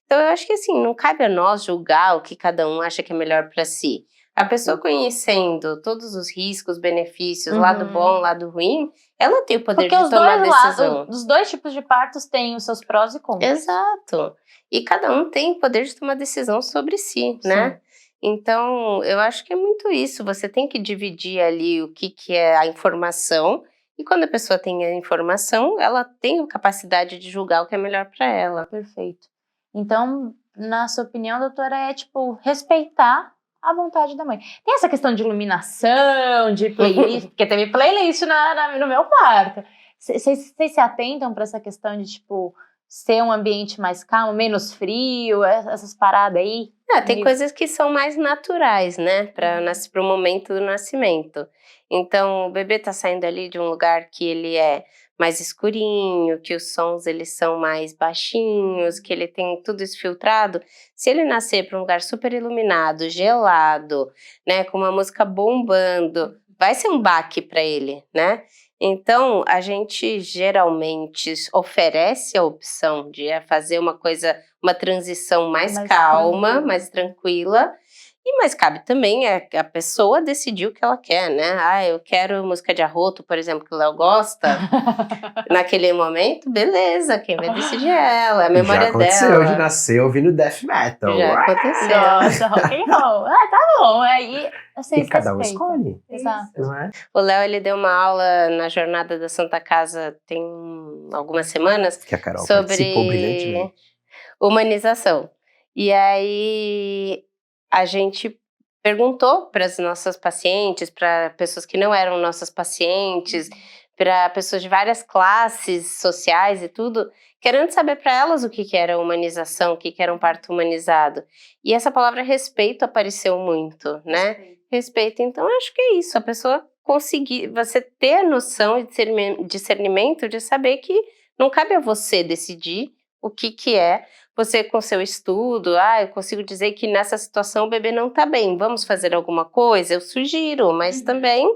Então, eu acho que assim, não cabe a nós julgar o que cada um acha que é melhor para si. A pessoa conhecendo todos os riscos, benefícios, lado bom, lado ruim, ela tem o poder de tomar decisão. Os dois tipos de partos têm os seus prós e contras. Exato. E cada um tem o poder de tomar decisão sobre si, né? Então, eu acho que é muito isso. Você tem que dividir ali o que é a informação. E quando a pessoa tem a informação, ela tem a capacidade de julgar o que é melhor para ela. Perfeito. Então, na sua opinião, doutora, respeitar a vontade da mãe. Tem essa questão de iluminação, de playlist, porque teve playlist no meu quarto. Vocês se atentam para essa questão de, ser um ambiente mais calmo, menos frio, essas paradas aí? Tem coisas que são mais naturais, né, para o momento do nascimento. Então, o bebê tá saindo ali de um lugar que ele é mais escurinho, que os sons eles são mais baixinhos, que ele tem tudo isso filtrado. Se ele nascer para um lugar super iluminado, gelado, né, com uma música bombando, vai ser um baque para ele, né? Então, a gente geralmente oferece a opção de fazer uma transição mais calma, mais tranquila, mas cabe também a pessoa decidir o que ela quer, né? Eu quero música de arroto, por exemplo, que o Léo gosta. Naquele momento, beleza, quem vai decidir é ela, é a memória dela. Já aconteceu de nascer ouvindo death metal. Já aconteceu. Nossa, rock and roll. Tá bom, aí E cada um escolhe. Exato. Não é? O Léo, ele deu uma aula na Jornada da Santa Casa tem algumas semanas que a Carol participou brilhantemente. Humanização. E aí a gente perguntou para as nossas pacientes, para pessoas que não eram nossas pacientes, para pessoas de várias classes sociais e tudo, querendo saber para elas o que era humanização, o que era um parto humanizado. E essa palavra respeito apareceu muito, né? Respeito. Então, acho que é isso, a pessoa conseguir, você ter a noção e discernimento de saber que não cabe a você decidir o que é, você com seu estudo, eu consigo dizer que nessa situação o bebê não tá bem, vamos fazer alguma coisa? Eu sugiro, mas também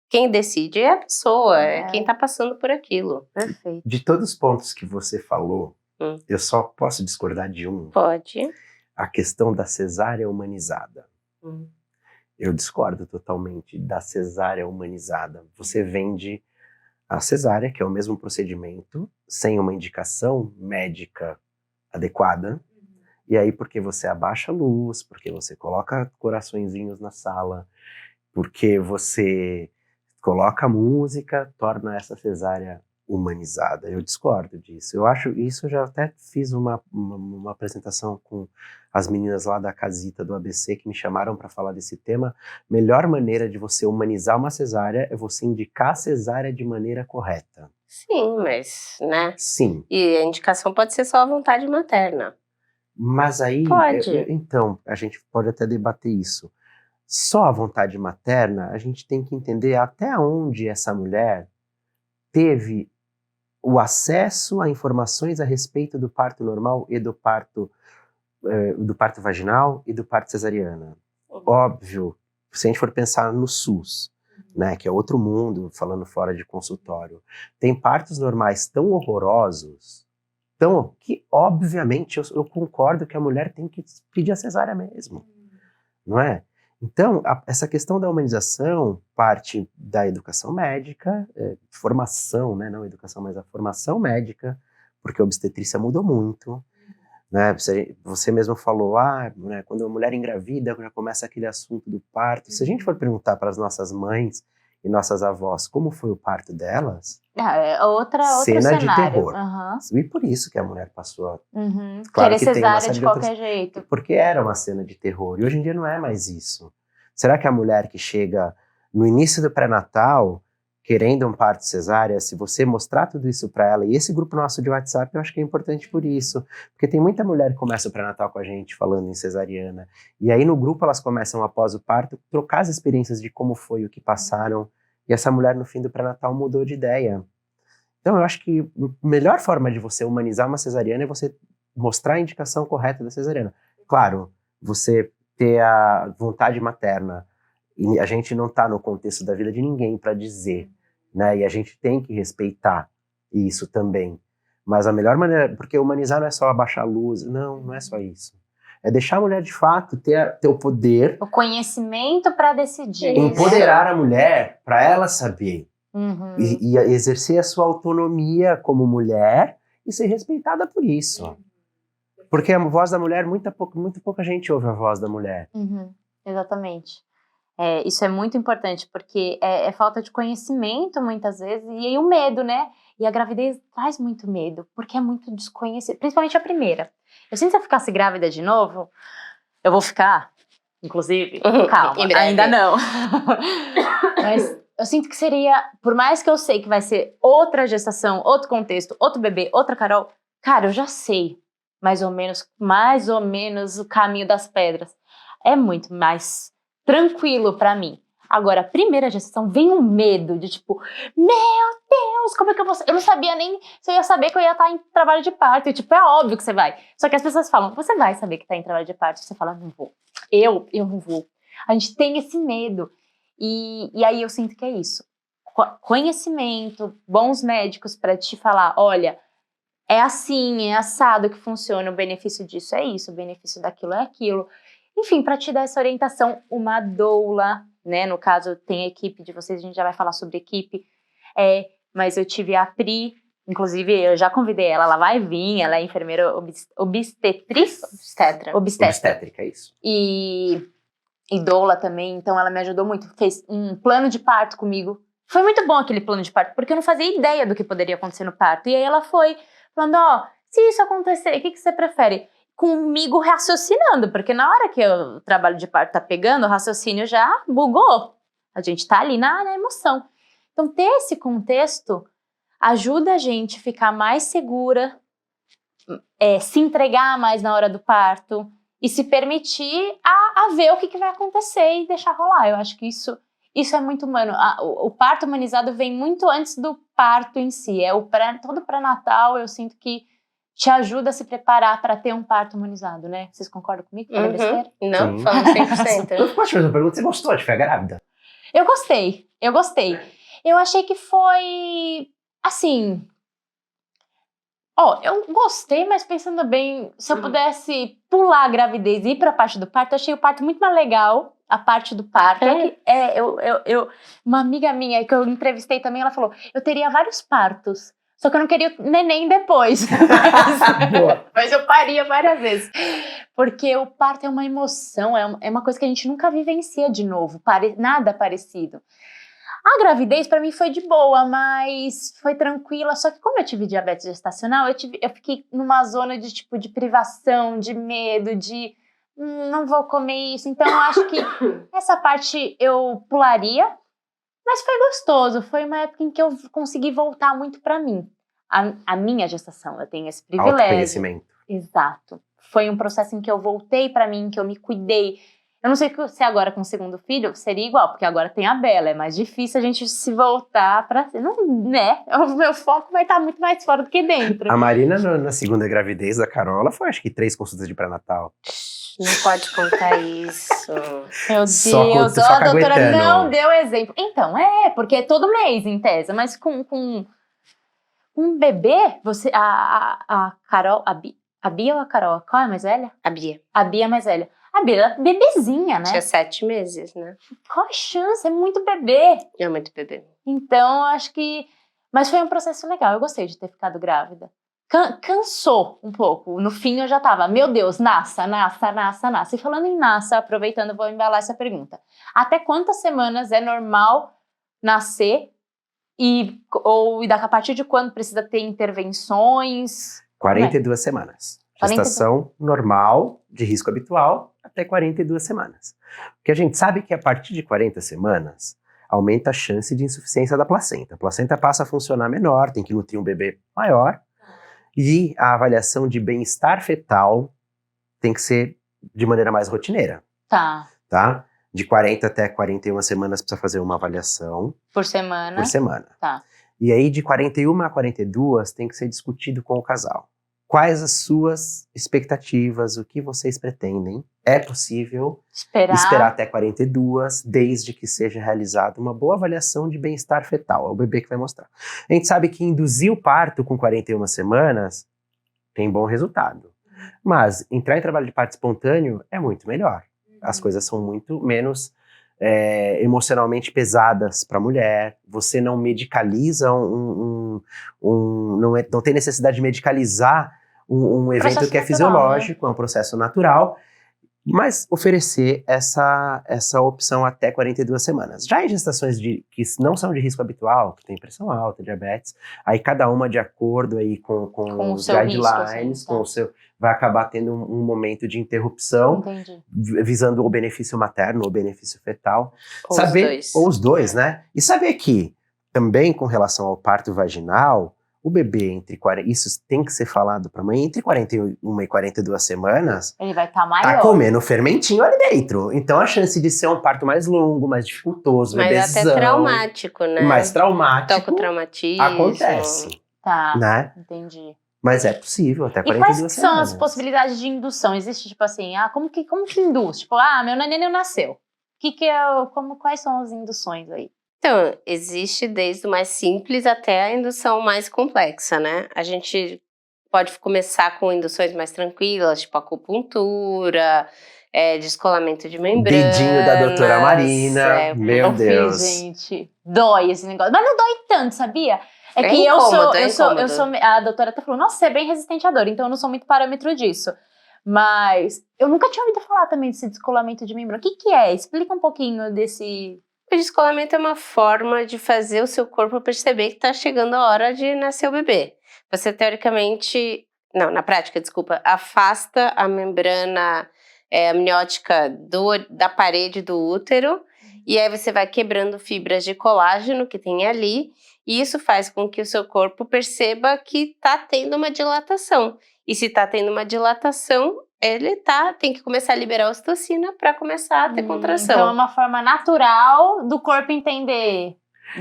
quem decide é a pessoa, é quem tá passando por aquilo. Perfeito. De todos os pontos que você falou, Hum. eu só posso discordar de um. Pode. A questão da cesárea humanizada. Eu discordo totalmente da cesárea humanizada. Você vende a cesárea, que é o mesmo procedimento, sem uma indicação médica adequada. E aí, porque você abaixa a luz, porque você coloca coraçõezinhos na sala, porque você coloca música, torna essa cesárea humanizada. Eu discordo disso. Eu acho isso, eu já até fiz uma apresentação com as meninas lá da Casita do ABC que me chamaram para falar desse tema. Melhor maneira de você humanizar uma cesárea é você indicar a cesárea de maneira correta. Sim, mas, né? Sim. E a indicação pode ser só a vontade materna. Mas aí, Pode. Então, a gente pode até debater isso. Só a vontade materna, a gente tem que entender até onde essa mulher teve o acesso a informações a respeito do parto normal e do parto vaginal e do parto cesariana. Óbvio, se a gente for pensar no SUS, né, que é outro mundo, falando fora de consultório, tem partos normais tão horrorosos, que obviamente eu concordo que a mulher tem que pedir a cesárea mesmo, não é? Então, essa questão da humanização parte da educação médica, formação, né, não educação, mas a formação médica, porque a obstetrícia mudou muito, né? Você mesmo falou, né, quando a mulher engravida, já começa aquele assunto do parto. Se a gente for perguntar para as nossas mães e nossas avós como foi o parto delas, É outro cena de cenário. terror. E por isso que a mulher passou a... Querer que tem uma cesárea série de qualquer jeito. Porque era uma cena de terror. E hoje em dia não é mais isso. Será que a mulher que chega no início do pré-natal, querendo um parto cesárea, se você mostrar tudo isso para ela, e esse grupo nosso de WhatsApp eu acho que é importante por isso, porque tem muita mulher que começa o pré-natal com a gente falando em cesariana, e aí no grupo elas começam após o parto trocar as experiências de como foi, o que passaram, e essa mulher no fim do pré-natal mudou de ideia. Então eu acho que a melhor forma de você humanizar uma cesariana é você mostrar a indicação correta da cesariana. Claro, você ter a vontade materna, e a gente não está no contexto da vida de ninguém para dizer, né? E a gente tem que respeitar isso também. Mas a melhor maneira, porque humanizar não é só abaixar a luz, não é só isso. É deixar a mulher de fato ter o poder, o conhecimento para decidir, empoderar a mulher para ela saber e exercer a sua autonomia como mulher e ser respeitada por isso. Porque a voz da mulher, muito pouca gente ouve a voz da mulher. Exatamente. Isso é muito importante, porque é falta de conhecimento, muitas vezes, e aí o medo, né? E a gravidez traz muito medo, porque é muito desconhecido, principalmente a primeira. Eu sinto que se eu ficasse grávida de novo, eu vou ficar, inclusive, calma, ainda não. Mas eu sinto que seria, por mais que eu sei que vai ser outra gestação, outro contexto, outro bebê, outra Carol, cara, eu já sei mais ou menos o caminho das pedras. É muito mais tranquilo pra mim. Agora, a primeira gestação vem um medo de tipo, meu Deus, como é que eu vou... Eu não sabia nem se eu ia saber que eu ia estar em trabalho de parto. E tipo, é óbvio que você vai. Só que as pessoas falam, você vai saber que tá em trabalho de parto. Você fala, não vou. Eu não vou. A gente tem esse medo. E aí eu sinto que é isso. Conhecimento, bons médicos pra te falar, olha, é assim, é assado que funciona, o benefício disso é isso, o benefício daquilo é aquilo. Enfim, para te dar essa orientação, uma doula, né? No caso, tem a equipe de vocês, a gente já vai falar sobre equipe. Mas eu tive a Pri, inclusive eu já convidei ela vai vir, ela é enfermeira Obstétrica, é isso. E doula também, então ela me ajudou muito, fez um plano de parto comigo. Foi muito bom aquele plano de parto, porque eu não fazia ideia do que poderia acontecer no parto. E aí ela foi falando, se isso acontecer, o que você prefere? Comigo raciocinando, porque na hora que o trabalho de parto tá pegando, o raciocínio já bugou. A gente tá ali na emoção. Então, ter esse contexto ajuda a gente a ficar mais segura, se entregar mais na hora do parto e se permitir a ver o que vai acontecer e deixar rolar. Eu acho que isso é muito humano. O parto humanizado vem muito antes do parto em si. Todo pré-natal eu sinto que te ajuda a se preparar para ter um parto humanizado, né? Vocês concordam comigo? Falei besteira? Não, Sim. falamos 100%. Eu posso te fazer uma pergunta? Você gostou de ficar grávida? Eu gostei. Eu achei que foi, assim... eu gostei, mas pensando bem, se eu pudesse pular a gravidez e ir pra parte do parto, eu achei o parto muito mais legal, a parte do parto. Uma amiga minha que eu entrevistei também, ela falou, eu teria vários partos, só que eu não queria o neném depois. Mas eu paria várias vezes. Porque o parto é uma emoção, é uma coisa que a gente nunca vivencia de novo, nada parecido. A gravidez pra mim foi de boa, mas foi tranquila. Só que como eu tive diabetes gestacional, eu fiquei numa zona de privação, de medo, de não vou comer isso. Então eu acho que essa parte eu pularia, mas foi gostoso. Foi uma época em que eu consegui voltar muito pra mim. A minha gestação, eu tenho esse privilégio. Autoconhecimento. Exato. Foi um processo em que eu voltei pra mim, que eu me cuidei. Eu não sei se agora com o segundo filho seria igual, porque agora tem a Bela, é mais difícil a gente se voltar pra... Não, né? O meu foco vai estar muito mais fora do que dentro. A Marina, na segunda gravidez da Carola, foi acho que 3 consultas de pré-natal. Não pode contar isso. Meu Deus, Só a doutora caguetando. não deu exemplo. Então, porque é todo mês, em tese, mas com um bebê, a Carol, a Bia ou a Carol? Qual é a mais velha? A Bia. A Bia é mais velha. A Bia é bebezinha, né? Tinha 7 meses, né? Qual a chance? É muito bebê. É muito bebê. Então, acho que... Mas foi um processo legal, eu gostei de ter ficado grávida. Cansou um pouco. No fim, eu já tava, meu Deus, nasça. E falando em nasça, aproveitando, vou embalar essa pergunta. Até quantas semanas é normal nascer? Ou a partir de quando precisa ter intervenções? 42 semanas. Gestação normal, de risco habitual, até 42 semanas. Porque a gente sabe que a partir de 40 semanas, aumenta a chance de insuficiência da placenta. A placenta passa a funcionar menor, tem que nutrir um bebê maior. E a avaliação de bem-estar fetal tem que ser de maneira mais rotineira. Tá? De 40 até 41 semanas precisa fazer uma avaliação. Por semana? Por semana. Tá. E aí de 41 a 42 tem que ser discutido com o casal. Quais as suas expectativas, o que vocês pretendem? É possível esperar até 42, desde que seja realizada uma boa avaliação de bem-estar fetal. É o bebê que vai mostrar. A gente sabe que induzir o parto com 41 semanas tem bom resultado. Mas entrar em trabalho de parto espontâneo é muito melhor. As coisas são muito menos emocionalmente pesadas para a mulher. Você não medicaliza não tem necessidade de medicalizar um evento que é natural, fisiológico, né? É um processo natural, mas oferecer essa opção até 42 semanas. Já em gestações que não são de risco habitual, que tem pressão alta, diabetes, aí cada uma de acordo aí com os guidelines, risco, assim, vai acabar tendo um momento de interrupção, entendi, visando o benefício materno, o benefício fetal. Ou os dois, né? E saber que, também com relação ao parto vaginal, o bebê isso tem que ser falado para a mãe, entre 41 e 42 semanas, ele vai estar maior. Tá comendo fermentinho ali dentro. Então a chance de ser um parto mais longo, mais dificultoso, mas até traumático, né? Mais traumático. Tocotraumatismo. Acontece. Tá, né? entendi. Mas é possível, até 42 semanas. E semanas. quais são as possibilidades de indução? Existe, tipo assim, como que induz? Tipo, meu neném não nasceu. Quais são as induções aí? Então, existe desde o mais simples até a indução mais complexa, né? A gente pode começar com induções mais tranquilas, tipo acupuntura, descolamento de membranas. Dedinho da doutora Marina, meu Deus. Gente, dói esse negócio. Mas não dói tanto, sabia? É que incômodo, eu sou. A doutora até falou, nossa, você é bem resistente à dor, então eu não sou muito parâmetro disso. Mas eu nunca tinha ouvido falar também desse descolamento de membrana. O que é? Explica um pouquinho desse... O descolamento é uma forma de fazer o seu corpo perceber que está chegando a hora de nascer o bebê. Você teoricamente, na prática, afasta a membrana amniótica da parede do útero e aí você vai quebrando fibras de colágeno que tem ali e isso faz com que o seu corpo perceba que está tendo uma dilatação. E se está tendo uma dilatação, ele tem que começar a liberar a ocitocina para começar a ter contração. Então é uma forma natural do corpo entender.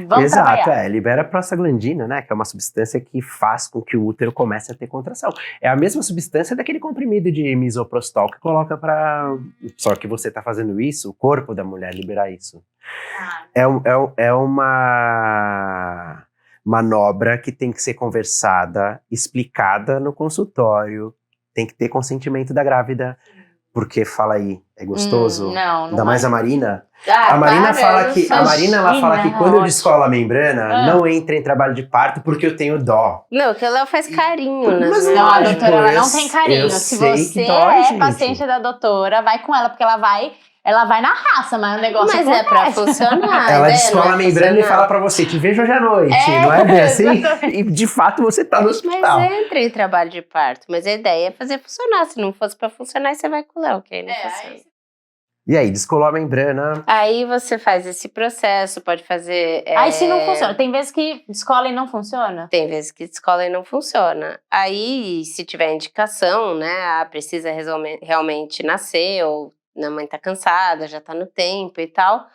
Vamos Exato, trabalhar. libera prostaglandina, né? Que é uma substância que faz com que o útero comece a ter contração. É a mesma substância daquele comprimido de misoprostol que coloca pra... Só que você tá fazendo isso, o corpo da mulher liberar isso. É uma manobra que tem que ser conversada, explicada no consultório, tem que ter consentimento da grávida, porque fala aí, é gostoso? Não Ainda mais é. a Marina. Ah, A Marina para, fala eu que sou- a Marina ela fala que Imagina, quando eu ótimo. descolo a membrana, não entra em trabalho de parto porque eu tenho dó. Não, que o Léo faz carinho nas Mas Não, a lógico, doutora ela eu não tem s- carinho. eu Se sei você que dói, é gente. paciente da doutora, vai com ela, porque ela vai na raça, mas o negócio Mas é pra acontece. funcionar. Ela né? descola Não a é membrana e funcionar. fala pra você, te vejo hoje à noite, É, não é bem assim? exatamente. E de fato você tá no Mas hospital. entra em trabalho de parto. Mas a ideia é fazer funcionar. Se não fosse pra funcionar, você vai com o Léo, que aí não funciona. E aí, descolou a membrana. Aí você faz esse processo, pode fazer. Aí se não funciona, tem vezes que descola e não funciona. Tem vezes que descola e não funciona. Aí, se tiver indicação, né, precisa realmente nascer, ou a mãe tá cansada, já tá no tempo e tal,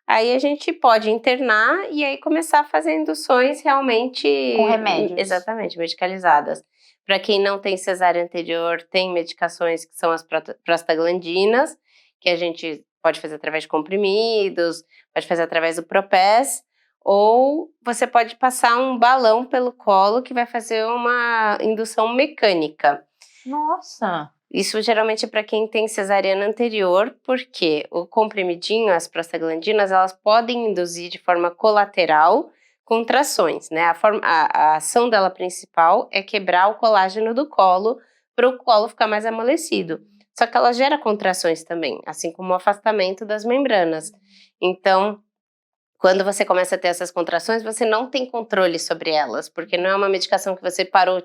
aí a gente pode internar e aí começar a fazer induções realmente... Com remédios. Exatamente, medicalizadas. Para quem não tem cesárea anterior, tem medicações que são as prostaglandinas, que a gente pode fazer através de comprimidos, pode fazer através do Propés, ou você pode passar um balão pelo colo que vai fazer uma indução mecânica. Nossa! Isso geralmente é para quem tem cesariana anterior, porque o comprimidinho, as prostaglandinas, elas podem induzir de forma colateral contrações, né? A ação dela principal é quebrar o colágeno do colo para o colo ficar mais amolecido. Só que ela gera contrações também, assim como o afastamento das membranas. Então, quando você começa a ter essas contrações, você não tem controle sobre elas, porque não é uma medicação que você parou,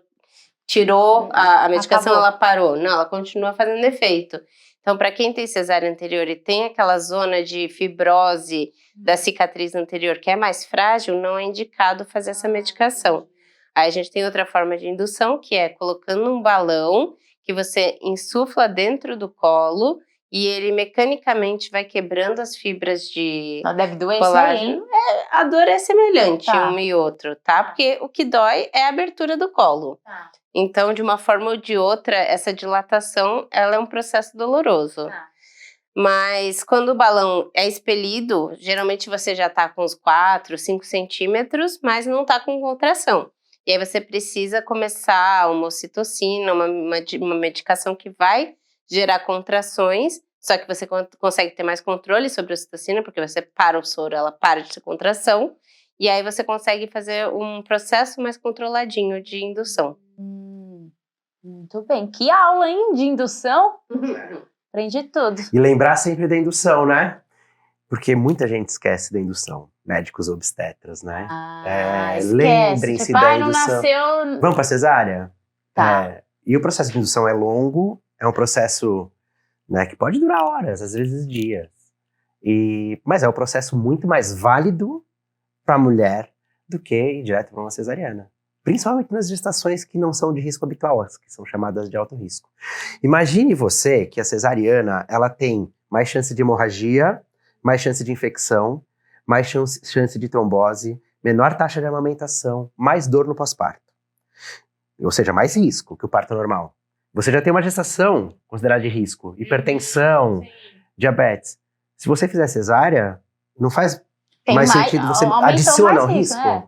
tirou a medicação, Acabou. ela parou. Não, ela continua fazendo efeito. Então, para quem tem cesárea anterior e tem aquela zona de fibrose da cicatriz anterior que é mais frágil, não é indicado fazer essa medicação. Aí a gente tem outra forma de indução, que é colocando um balão que você insufla dentro do colo e ele mecanicamente vai quebrando as fibras de Não deve doer isso aí, hein? colágeno. A dor é semelhante Tá. um e outro, tá? Porque o que dói é a abertura do colo. Tá. Então, de uma forma ou de outra, essa dilatação, ela é um processo doloroso. Tá. Mas quando o balão é expelido, geralmente você já tá com uns 4, 5 centímetros, mas não tá com contração. E aí você precisa começar uma ocitocina, uma medicação que vai gerar contrações, só que você consegue ter mais controle sobre a ocitocina, porque você para o soro, ela para de ter contração, e aí você consegue fazer um processo mais controladinho de indução. Muito bem. Que aula, hein? De indução? Aprendi tudo. E lembrar sempre da indução, né? Porque muita gente esquece da indução. Médicos obstetras, né? Esquece. Lembrem-se Tipo, da não indução. nasceu... Vamos pra cesárea? Tá. E o processo de indução é longo, é um processo, né, que pode durar horas, às vezes dias. Mas é um processo muito mais válido para a mulher do que ir direto para uma cesariana. Principalmente nas gestações que não são de risco habitual, as que são chamadas de alto risco. Imagine você que a cesariana ela tem mais chance de hemorragia, mais chance de infecção, mais chance de trombose, menor taxa de amamentação, mais dor no pós-parto. Ou seja, mais risco que o parto normal. Você já tem uma gestação considerada de risco, hipertensão, diabetes. Se você fizer cesárea, não faz mais sentido, você aumentou adiciona mais o risco. é.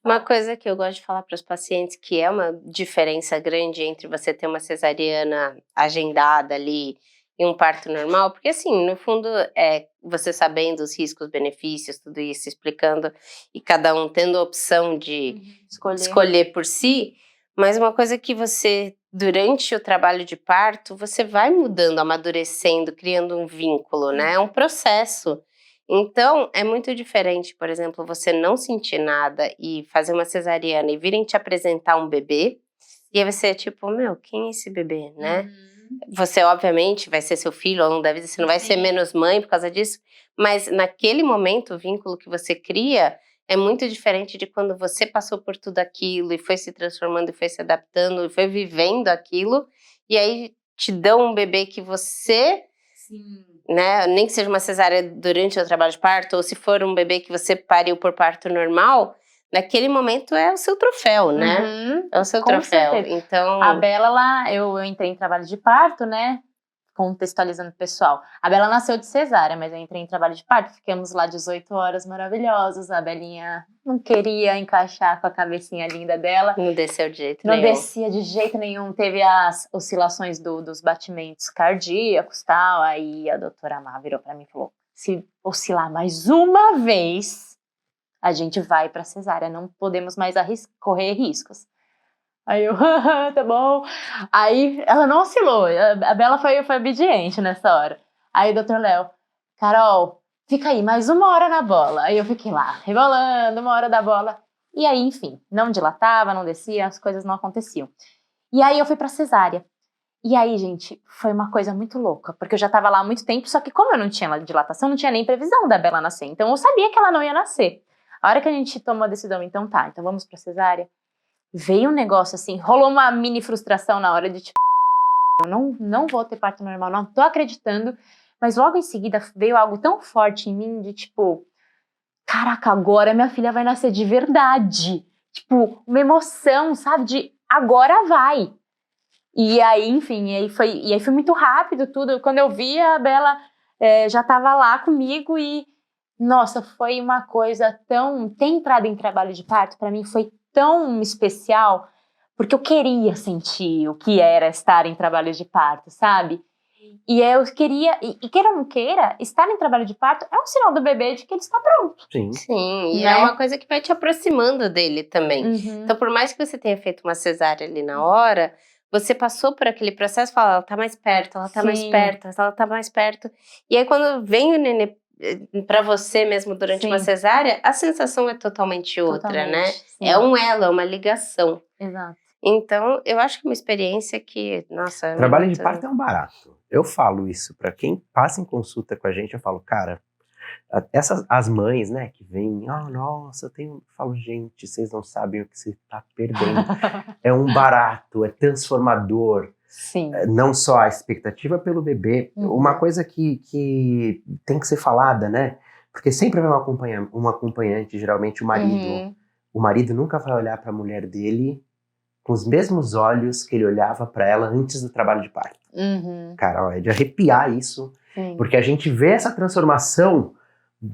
Uma coisa que eu gosto de falar para os pacientes, que é uma diferença grande entre você ter uma cesariana agendada ali e um parto normal, porque assim, no fundo, você sabendo os riscos, benefícios, tudo isso, explicando, e cada um tendo a opção de escolher por si, mas uma coisa que você, durante o trabalho de parto, você vai mudando, amadurecendo, criando um vínculo, né? É um processo. Então, é muito diferente, por exemplo, você não sentir nada e fazer uma cesariana e virem te apresentar um bebê, e aí você é tipo, meu, quem é esse bebê, né? Você, obviamente, vai ser seu filho, ou não deve, você não vai ser menos mãe por causa disso, mas naquele momento, o vínculo que você cria é muito diferente de quando você passou por tudo aquilo e foi se transformando, e foi se adaptando, e foi vivendo aquilo, e aí te dão um bebê que você né, nem que seja uma cesárea durante o trabalho de parto, ou se for um bebê que você pariu por parto normal, naquele momento é o seu troféu, né? Uhum, É o seu com troféu. certeza. Então, A Bela, eu entrei em trabalho de parto, né? Contextualizando o pessoal. A Bela nasceu de cesárea, mas eu entrei em trabalho de parto. Ficamos lá 18 horas maravilhosas. A Belinha não queria encaixar com a cabecinha linda dela. não desceu de jeito Não nenhum. descia de jeito nenhum. Teve as oscilações dos batimentos cardíacos e tal. Aí a doutora Má virou pra mim e falou: se oscilar mais uma vez, a gente vai pra cesárea. Não podemos mais correr riscos. Aí eu, tá bom. Aí ela não oscilou. A Bela foi obediente nessa hora. Aí o Dr. Léo, Carol, fica aí mais 1 hora na bola. Aí eu fiquei lá, rebolando 1 hora da bola. E aí, enfim, não dilatava, não descia, as coisas não aconteciam. E aí eu fui pra cesárea. E aí, gente, foi uma coisa muito louca, porque eu já tava lá há muito tempo, só que como eu não tinha dilatação, não tinha nem previsão da Bela nascer. Então eu sabia que ela não ia nascer. A hora que a gente tomou a decisão, então tá, então vamos pra cesárea. Veio um negócio assim, rolou uma mini frustração na hora de tipo, eu não vou ter parto normal, não tô acreditando, mas logo em seguida veio algo tão forte em mim de tipo, caraca, agora minha filha vai nascer de verdade, tipo, uma emoção, sabe, de agora vai. E aí, enfim, e aí foi muito rápido tudo, quando eu vi a Bela já tava lá comigo e, nossa, foi uma coisa tão, ter entrado em trabalho de parto pra mim foi tão especial, porque eu queria sentir o que era estar em trabalho de parto, sabe? E eu queria, e queira ou não queira, estar em trabalho de parto é um sinal do bebê de que ele está pronto. Sim. Sim, e Né? é uma coisa que vai te aproximando dele também. Uhum. Então, por mais que você tenha feito uma cesárea ali na hora, você passou por aquele processo e fala, ela tá mais perto, ela tá mais Sim. perto, ela tá mais perto. E aí, quando vem o nenê pra você mesmo durante Sim. uma cesárea, a sensação é totalmente outra, Totalmente, né? sim. É um elo, é uma ligação. Exato. Então, eu acho que é uma experiência que, nossa... Trabalho muito... de parto é um barato. Eu falo isso pra quem passa em consulta com a gente, eu falo, cara, as mães, né, que vêm, nossa, eu falo, gente, vocês não sabem o que você tá perdendo. É um barato, é transformador. Sim. Não só a expectativa pelo bebê, Uhum. uma coisa que tem que ser falada, né? Porque sempre vai um acompanhante, geralmente o marido. Uhum. O marido nunca vai olhar para a mulher dele com os mesmos olhos que ele olhava para ela antes do trabalho de parto. Uhum. Cara, ó, é de arrepiar isso, Sim. porque a gente vê essa transformação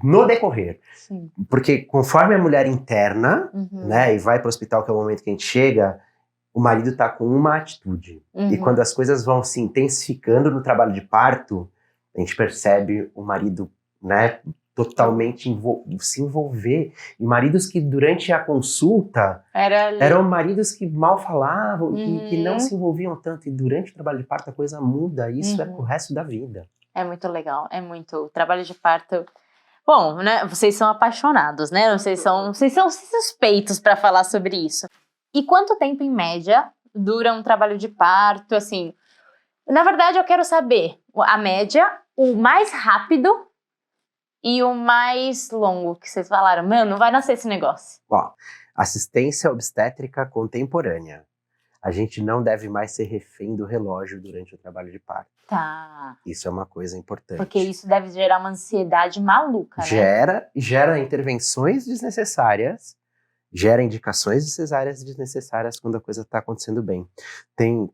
no decorrer. Sim. Porque conforme a mulher interna, Uhum. né, e vai para o hospital, que é o momento que a gente chega, o marido tá com uma atitude. Uhum. E quando as coisas vão se intensificando no trabalho de parto, a gente percebe o marido, né, totalmente se envolver. E maridos que durante a consulta eram maridos que mal falavam, que não se envolviam tanto. E durante o trabalho de parto a coisa muda. Isso é pro resto da vida. É muito legal, é muito. O trabalho de parto... Bom, né, vocês são apaixonados, né? Vocês são suspeitos para falar sobre isso. E quanto tempo, em média, dura um trabalho de parto, assim? Na verdade, eu quero saber a média, o mais rápido e o mais longo, que vocês falaram. Mano, não vai nascer esse negócio. Ó, assistência obstétrica contemporânea. A gente não deve mais ser refém do relógio durante o trabalho de parto. Tá. Isso é uma coisa importante. Porque isso deve gerar uma ansiedade maluca, né? Gera intervenções desnecessárias, gera indicações de cesáreas desnecessárias quando a coisa está acontecendo bem. Tem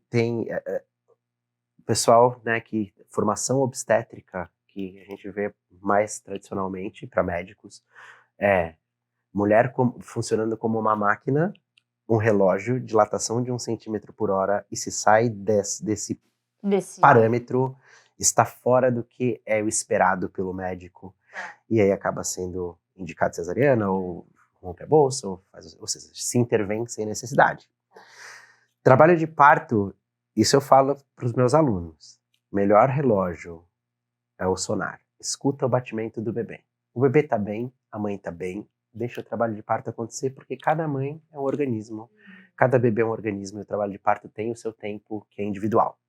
pessoal, né, que formação obstétrica, que a gente vê mais tradicionalmente para médicos, mulher funcionando como uma máquina, um relógio, dilatação de 1 centímetro por hora, e se sai desse parâmetro, está fora do que é o esperado pelo médico, e aí acaba sendo indicado cesariana, ou rompe a bolsa, ou seja, se intervém sem necessidade. Trabalho de parto, isso eu falo para os meus alunos, melhor relógio é o sonar, escuta o batimento do bebê. O bebê está bem, a mãe está bem, deixa o trabalho de parto acontecer, porque cada mãe é um organismo, cada bebê é um organismo, e o trabalho de parto tem o seu tempo, que é individual.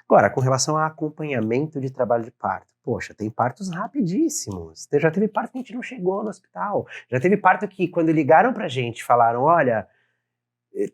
Agora, com relação a acompanhamento de trabalho de parto, poxa, tem partos rapidíssimos. Já teve parto que a gente não chegou no hospital. Já teve parto que, quando ligaram pra gente, falaram, olha,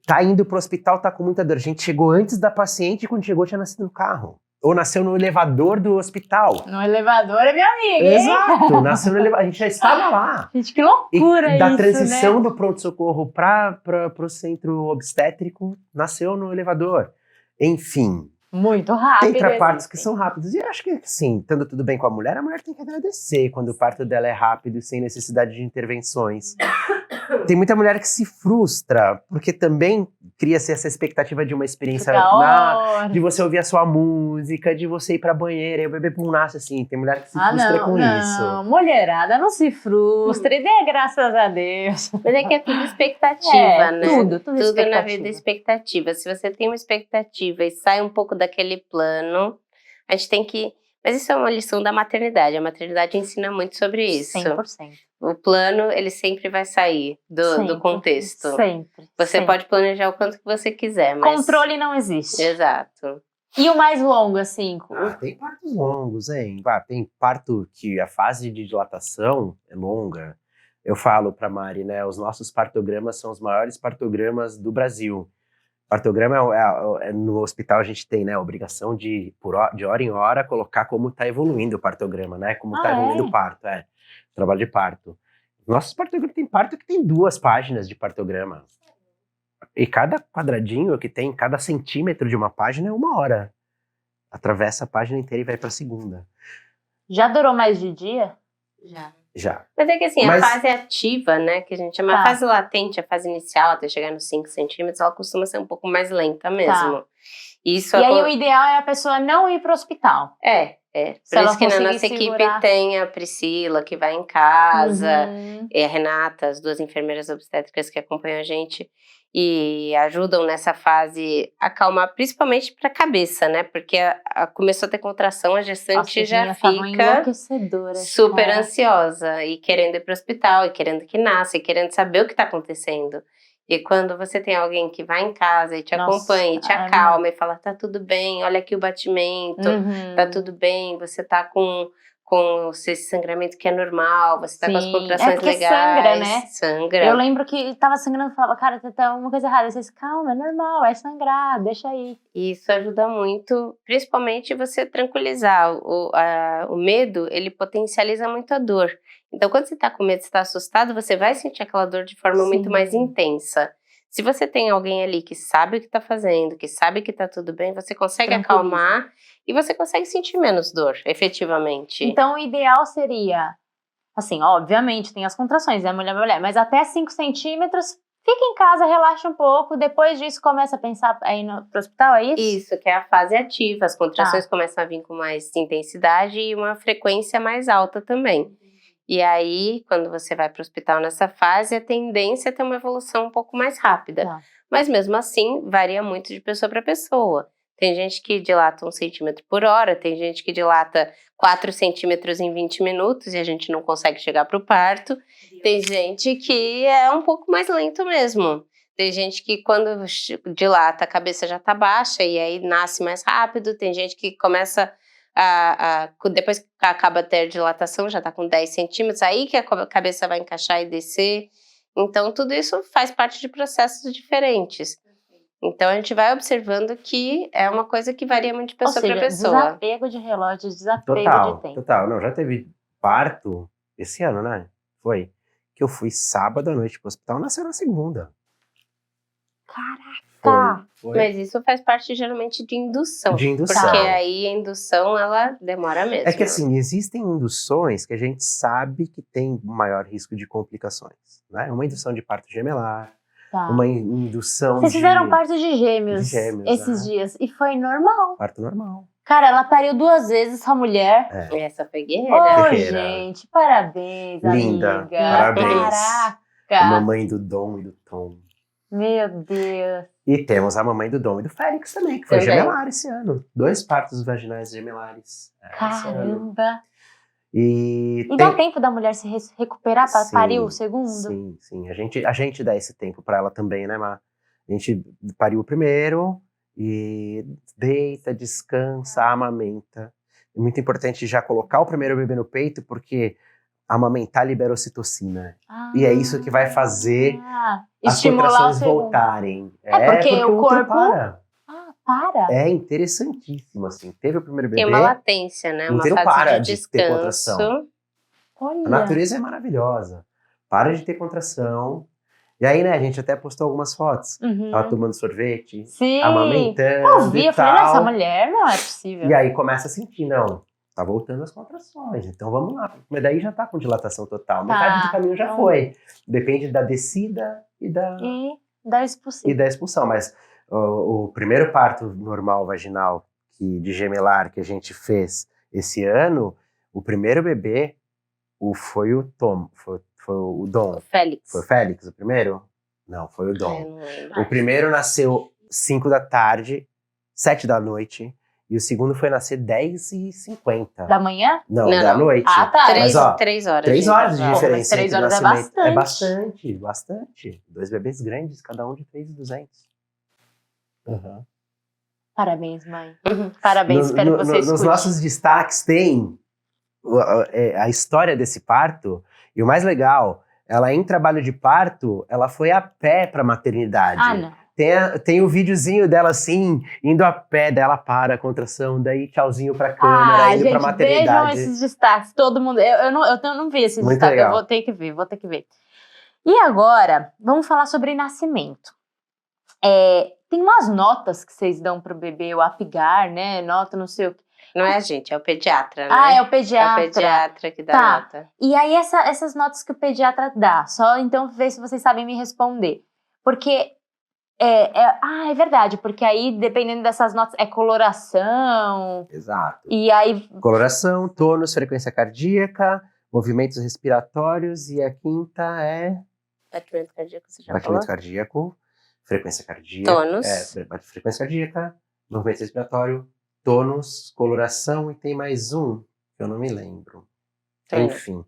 tá indo pro hospital, tá com muita dor. A gente chegou antes da paciente e quando chegou tinha nascido no carro. Ou nasceu no elevador do hospital. No elevador é minha amiga, hein? Exato, nasceu no elevador. A gente já estava lá. Gente, que loucura Da isso, transição né? do pronto-socorro para o centro obstétrico, nasceu no elevador. Enfim, Muito rápido. tem partos assim. que são rápidos. E eu acho que, assim, estando tudo bem com a mulher tem que agradecer quando o parto dela é rápido e sem necessidade de intervenções. Tem muita mulher que se frustra, porque também cria-se essa expectativa de uma experiência de você ouvir a sua música, de você ir pra banheira, e o bebê pum nasce assim. Tem mulher que se frustra com isso. Mulherada, não se frustre, dê graças a Deus. Mas é que é tudo expectativa, né? Tudo na expectativa. vida é expectativa. Se você tem uma expectativa e sai um pouco daquele plano, a gente tem que... Mas isso é uma lição da maternidade. A maternidade ensina muito sobre isso. 100%. O plano, ele sempre vai sair do contexto. Sempre. Você pode planejar o quanto que você quiser, mas... Controle não existe. Exato. E o mais longo, assim? Tem partos longos, hein? Tem parto que a fase de dilatação é longa. Eu falo pra Mari, né? Os nossos partogramas são os maiores partogramas do Brasil. Partograma no hospital a gente tem, né, a obrigação de hora em hora colocar como está evoluindo o partograma, né? Como está evoluindo o parto, trabalho de parto. Nossos partogramas tem parto que tem 2 páginas de partograma. E cada quadradinho que tem, cada centímetro de uma página é 1 hora. Atravessa a página inteira e vai para a segunda. Já durou mais de dia? Já. Mas é que assim, a fase ativa, né, que a gente chama a fase latente, a fase inicial, até chegar nos 5 centímetros, ela costuma ser um pouco mais lenta mesmo. Isso e aí o ideal é a pessoa não ir pro hospital. Por isso que na nossa equipe tem a Priscila, que vai em casa, e a Renata, as 2 enfermeiras obstétricas que acompanham a gente e ajudam nessa fase a acalmar, principalmente pra cabeça, né? Porque começou a ter contração, a gestante já fica super ansiosa e querendo ir pro hospital, e querendo que nasça, e querendo saber o que tá acontecendo. E quando você tem alguém que vai em casa e te acompanha, e te acalma e fala, tá tudo bem, olha aqui o batimento, tá tudo bem, você tá com esse sangramento que é normal, você tá com as contrações legais. Sangra, né? Sangra. Eu lembro que tava sangrando e falava, cara, tá uma coisa errada. Vocês, calma, é normal, é sangrar, deixa aí. Isso ajuda muito, principalmente você tranquilizar. O medo, ele potencializa muito a dor. Então, quando você tá com medo, você tá assustado, você vai sentir aquela dor de forma muito mais intensa. Se você tem alguém ali que sabe o que tá fazendo, que sabe que tá tudo bem, você consegue acalmar e você consegue sentir menos dor, efetivamente. Então, o ideal seria, assim, obviamente, tem as contrações, né, mulher, mas até 5 centímetros, fica em casa, relaxa um pouco, depois disso começa a pensar aí pro hospital, é isso? Isso, que é a fase ativa, as contrações começam a vir com mais intensidade e uma frequência mais alta também. E aí, quando você vai para o hospital nessa fase, a tendência é ter uma evolução um pouco mais rápida. Mas mesmo assim, varia muito de pessoa para pessoa. Tem gente que dilata 1 centímetro por hora, tem gente que dilata 4 centímetros em 20 minutos e a gente não consegue chegar para o parto. Tem gente que é um pouco mais lento mesmo. Tem gente que quando dilata a cabeça já está baixa e aí nasce mais rápido. Tem gente que começa depois que acaba a ter dilatação, já está com 10 centímetros, aí que a cabeça vai encaixar e descer. Então, tudo isso faz parte de processos diferentes. Então, a gente vai observando que é uma coisa que varia muito de pessoa para pessoa. Desapego de relógio, desapego de tempo. Total. Não, já teve parto esse ano, né? Foi. Que eu fui sábado à noite pro hospital, nasceu na segunda. Caraca! Foi. Mas isso faz parte geralmente de indução. Porque aí a indução, ela demora mesmo. É que assim, existem induções que a gente sabe que tem maior risco de complicações, né? Uma indução de parto gemelar, uma indução Vocês fizeram parto de gêmeos esses dias e foi normal. Parto normal. Cara, ela pariu 2 vezes, essa mulher. Essa foi guerreira. Ô, gente, parabéns, linda, amiga. parabéns. Caraca. A mamãe do Dom e do Tom. Meu Deus. E temos a mamãe do Dom e do Félix também, que foi gemelar esse ano. 2 partos vaginais gemelares. Caramba. E dá tempo da mulher se recuperar para parir o segundo? Sim. A gente dá esse tempo para ela também, né, Má? A gente pariu o primeiro e deita, descansa, amamenta. É muito importante já colocar o primeiro bebê no peito, porque amamentar libera ocitocina. E é isso que vai fazer as contrações voltarem. Porque o corpo... para. É interessantíssimo, assim. Teve o primeiro bebê, Tem uma latência, né? o Uma útero fase para de de ter contração. descanso. Olha. A natureza é maravilhosa. Para de ter contração. E aí, né, a gente até postou algumas fotos. Uhum. Ela tomando sorvete, Sim. amamentando Eu vi, e eu falei, não, essa tal. mulher não é possível. E aí começa a sentir, não, tá voltando as contrações, então vamos lá. Mas daí já tá com dilatação total. Metade do caminho já então- foi. Depende da descida e da E da expulsão. Mas o primeiro parto normal vaginal de gemelar que a gente fez esse ano, o primeiro bebê foi o Tom, foi o Dom. O Félix. Foi o Félix o primeiro? Não, foi o Dom. Não lembro. O primeiro nasceu 5 da tarde, 7 da noite. E o segundo foi nascer 10h50. Da manhã? Não, da noite. Ah, tá. Mas, ó, 3 horas. 3 horas de Pô, mas diferença 3 entre horas é nascimento. É bastante. bastante. 2 bebês grandes, cada um de 3.200. Uhum. Parabéns, mãe. Parabéns, espero que você escute. Nos nossos destaques tem a história desse parto. E o mais legal, ela em trabalho de parto, ela foi a pé pra maternidade. Ah, não. Tem o videozinho dela assim, indo a pé, dela para a contração, daí tchauzinho pra câmera, indo gente, pra maternidade. vejam esses destaques, todo mundo. Eu não vi esses Muito destaques, legal. eu vou ter que ver. E agora, vamos falar sobre nascimento. Tem umas notas que vocês dão pro bebê, o Apgar, né? Nota, não sei o que. Não é a gente, é o pediatra, né? Ah, é o É o pediatra. pediatra que dá Tá. nota. E aí, essas notas que o pediatra dá, só então ver se vocês sabem me responder. Porque, é verdade, porque aí, dependendo dessas notas, é coloração, Exato. e aí... Coloração, tônus, frequência cardíaca, movimentos respiratórios, e a quinta é Batimento cardíaco, você já batimento falou? cardíaco, frequência cardíaca. Tônus. Frequência cardíaca, movimento respiratório, tônus, coloração, e tem mais um, que eu não me lembro. Enfim,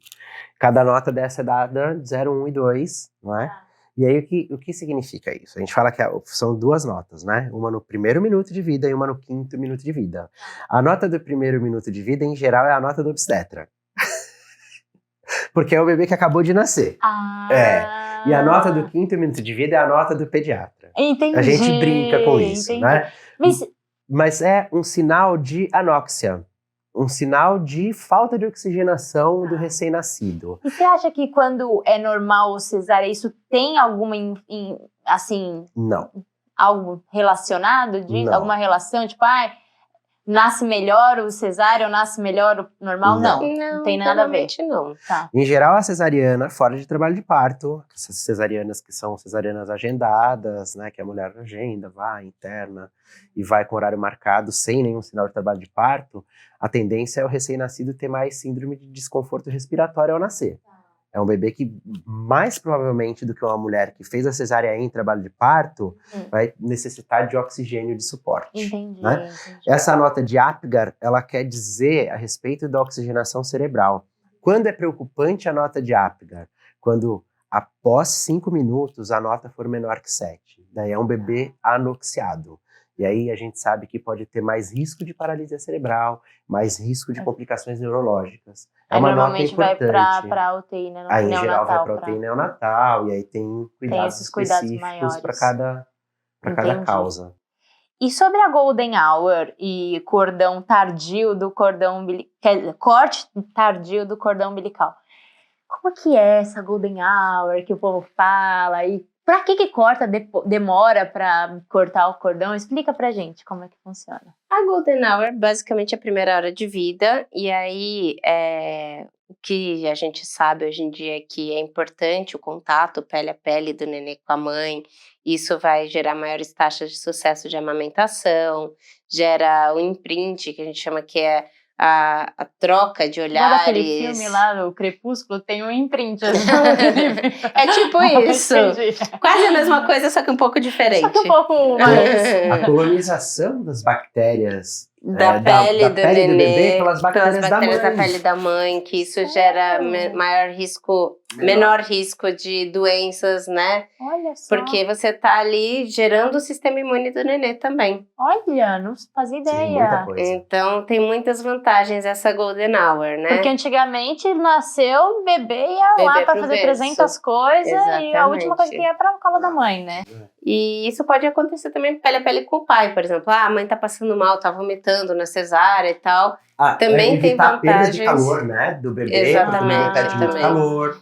cada nota dessa é dada 0, 1 e 2, não é? E aí, o que significa isso? A gente fala que são 2 notas, né? Uma no primeiro minuto de vida e uma no 5º minuto de vida. A nota do primeiro minuto de vida, em geral, é a nota do obstetra. Porque é o bebê que acabou de nascer. E a nota do 5º minuto de vida é a nota do pediatra. Entendi. A gente brinca com isso, né? Mas é um sinal de anóxia. Um sinal de falta de oxigenação do recém-nascido. E você acha que quando é normal cesárea, isso tem alguma, assim... Não. Algo relacionado disso? Não. Alguma relação? Tipo, nasce melhor o cesárea ou nasce melhor o normal? Não tem nada a ver. Não. Tá. Em geral, a cesariana, fora de trabalho de parto, essas cesarianas que são cesarianas agendadas, né, que a mulher agenda, vai, interna, e vai com horário marcado, sem nenhum sinal de trabalho de parto, a tendência é o recém-nascido ter mais síndrome de desconforto respiratório ao nascer. É um bebê que, mais provavelmente do que uma mulher que fez a cesárea em trabalho de parto, vai necessitar de oxigênio de suporte. Entendi. Essa nota de Apgar, ela quer dizer a respeito da oxigenação cerebral. Quando é preocupante a nota de Apgar? Quando, após 5 minutos, a nota for menor que 7. Daí é um bebê anoxiado. E aí a gente sabe que pode ter mais risco de paralisia cerebral, mais risco de complicações neurológicas. É uma nota importante. Vai pra UTI, né? Aí, em geral, vai pra UTI neonatal, e aí tem cuidados esses cuidados específicos para maiores. cada causa. E sobre a Golden Hour e cordão tardio do cordão umbilical, corte tardio do cordão umbilical. Como que é essa Golden Hour que o povo fala? E pra que corta, demora pra cortar o cordão? Explica pra gente como é que funciona. A Golden Hour basicamente é a primeira hora de vida, e aí o que a gente sabe hoje em dia é que é importante o contato pele a pele do nenê com a mãe. Isso vai gerar maiores taxas de sucesso de amamentação, gera o imprint, que a gente chama que é a troca de olhares. Sabe aquele filme lá, o Crepúsculo, tem um imprint. É tipo isso. Quase a mesma coisa, só que um pouco diferente. Só que um pouco mais. A colonização das bactérias da pele do bebê pelas bactérias da mãe. pele da mãe, que isso gera menor risco de doenças, né? Olha só. Porque você tá ali gerando o sistema imune do nenê também. Olha, não fazia ideia. Sim, muita coisa. Então tem muitas vantagens essa Golden Hour, né? Porque antigamente nasceu, o bebê ia lá pra fazer 300 coisas. Exatamente. E a última coisa que ia pra colo da mãe, né? E isso pode acontecer também pele a pele com o pai, por exemplo. A mãe tá passando mal, tá vomitando na cesárea e tal. Também tem evitar a perda de vantagens. calor, né, do bebê, porque o bebê Exatamente, perde muito também. calor.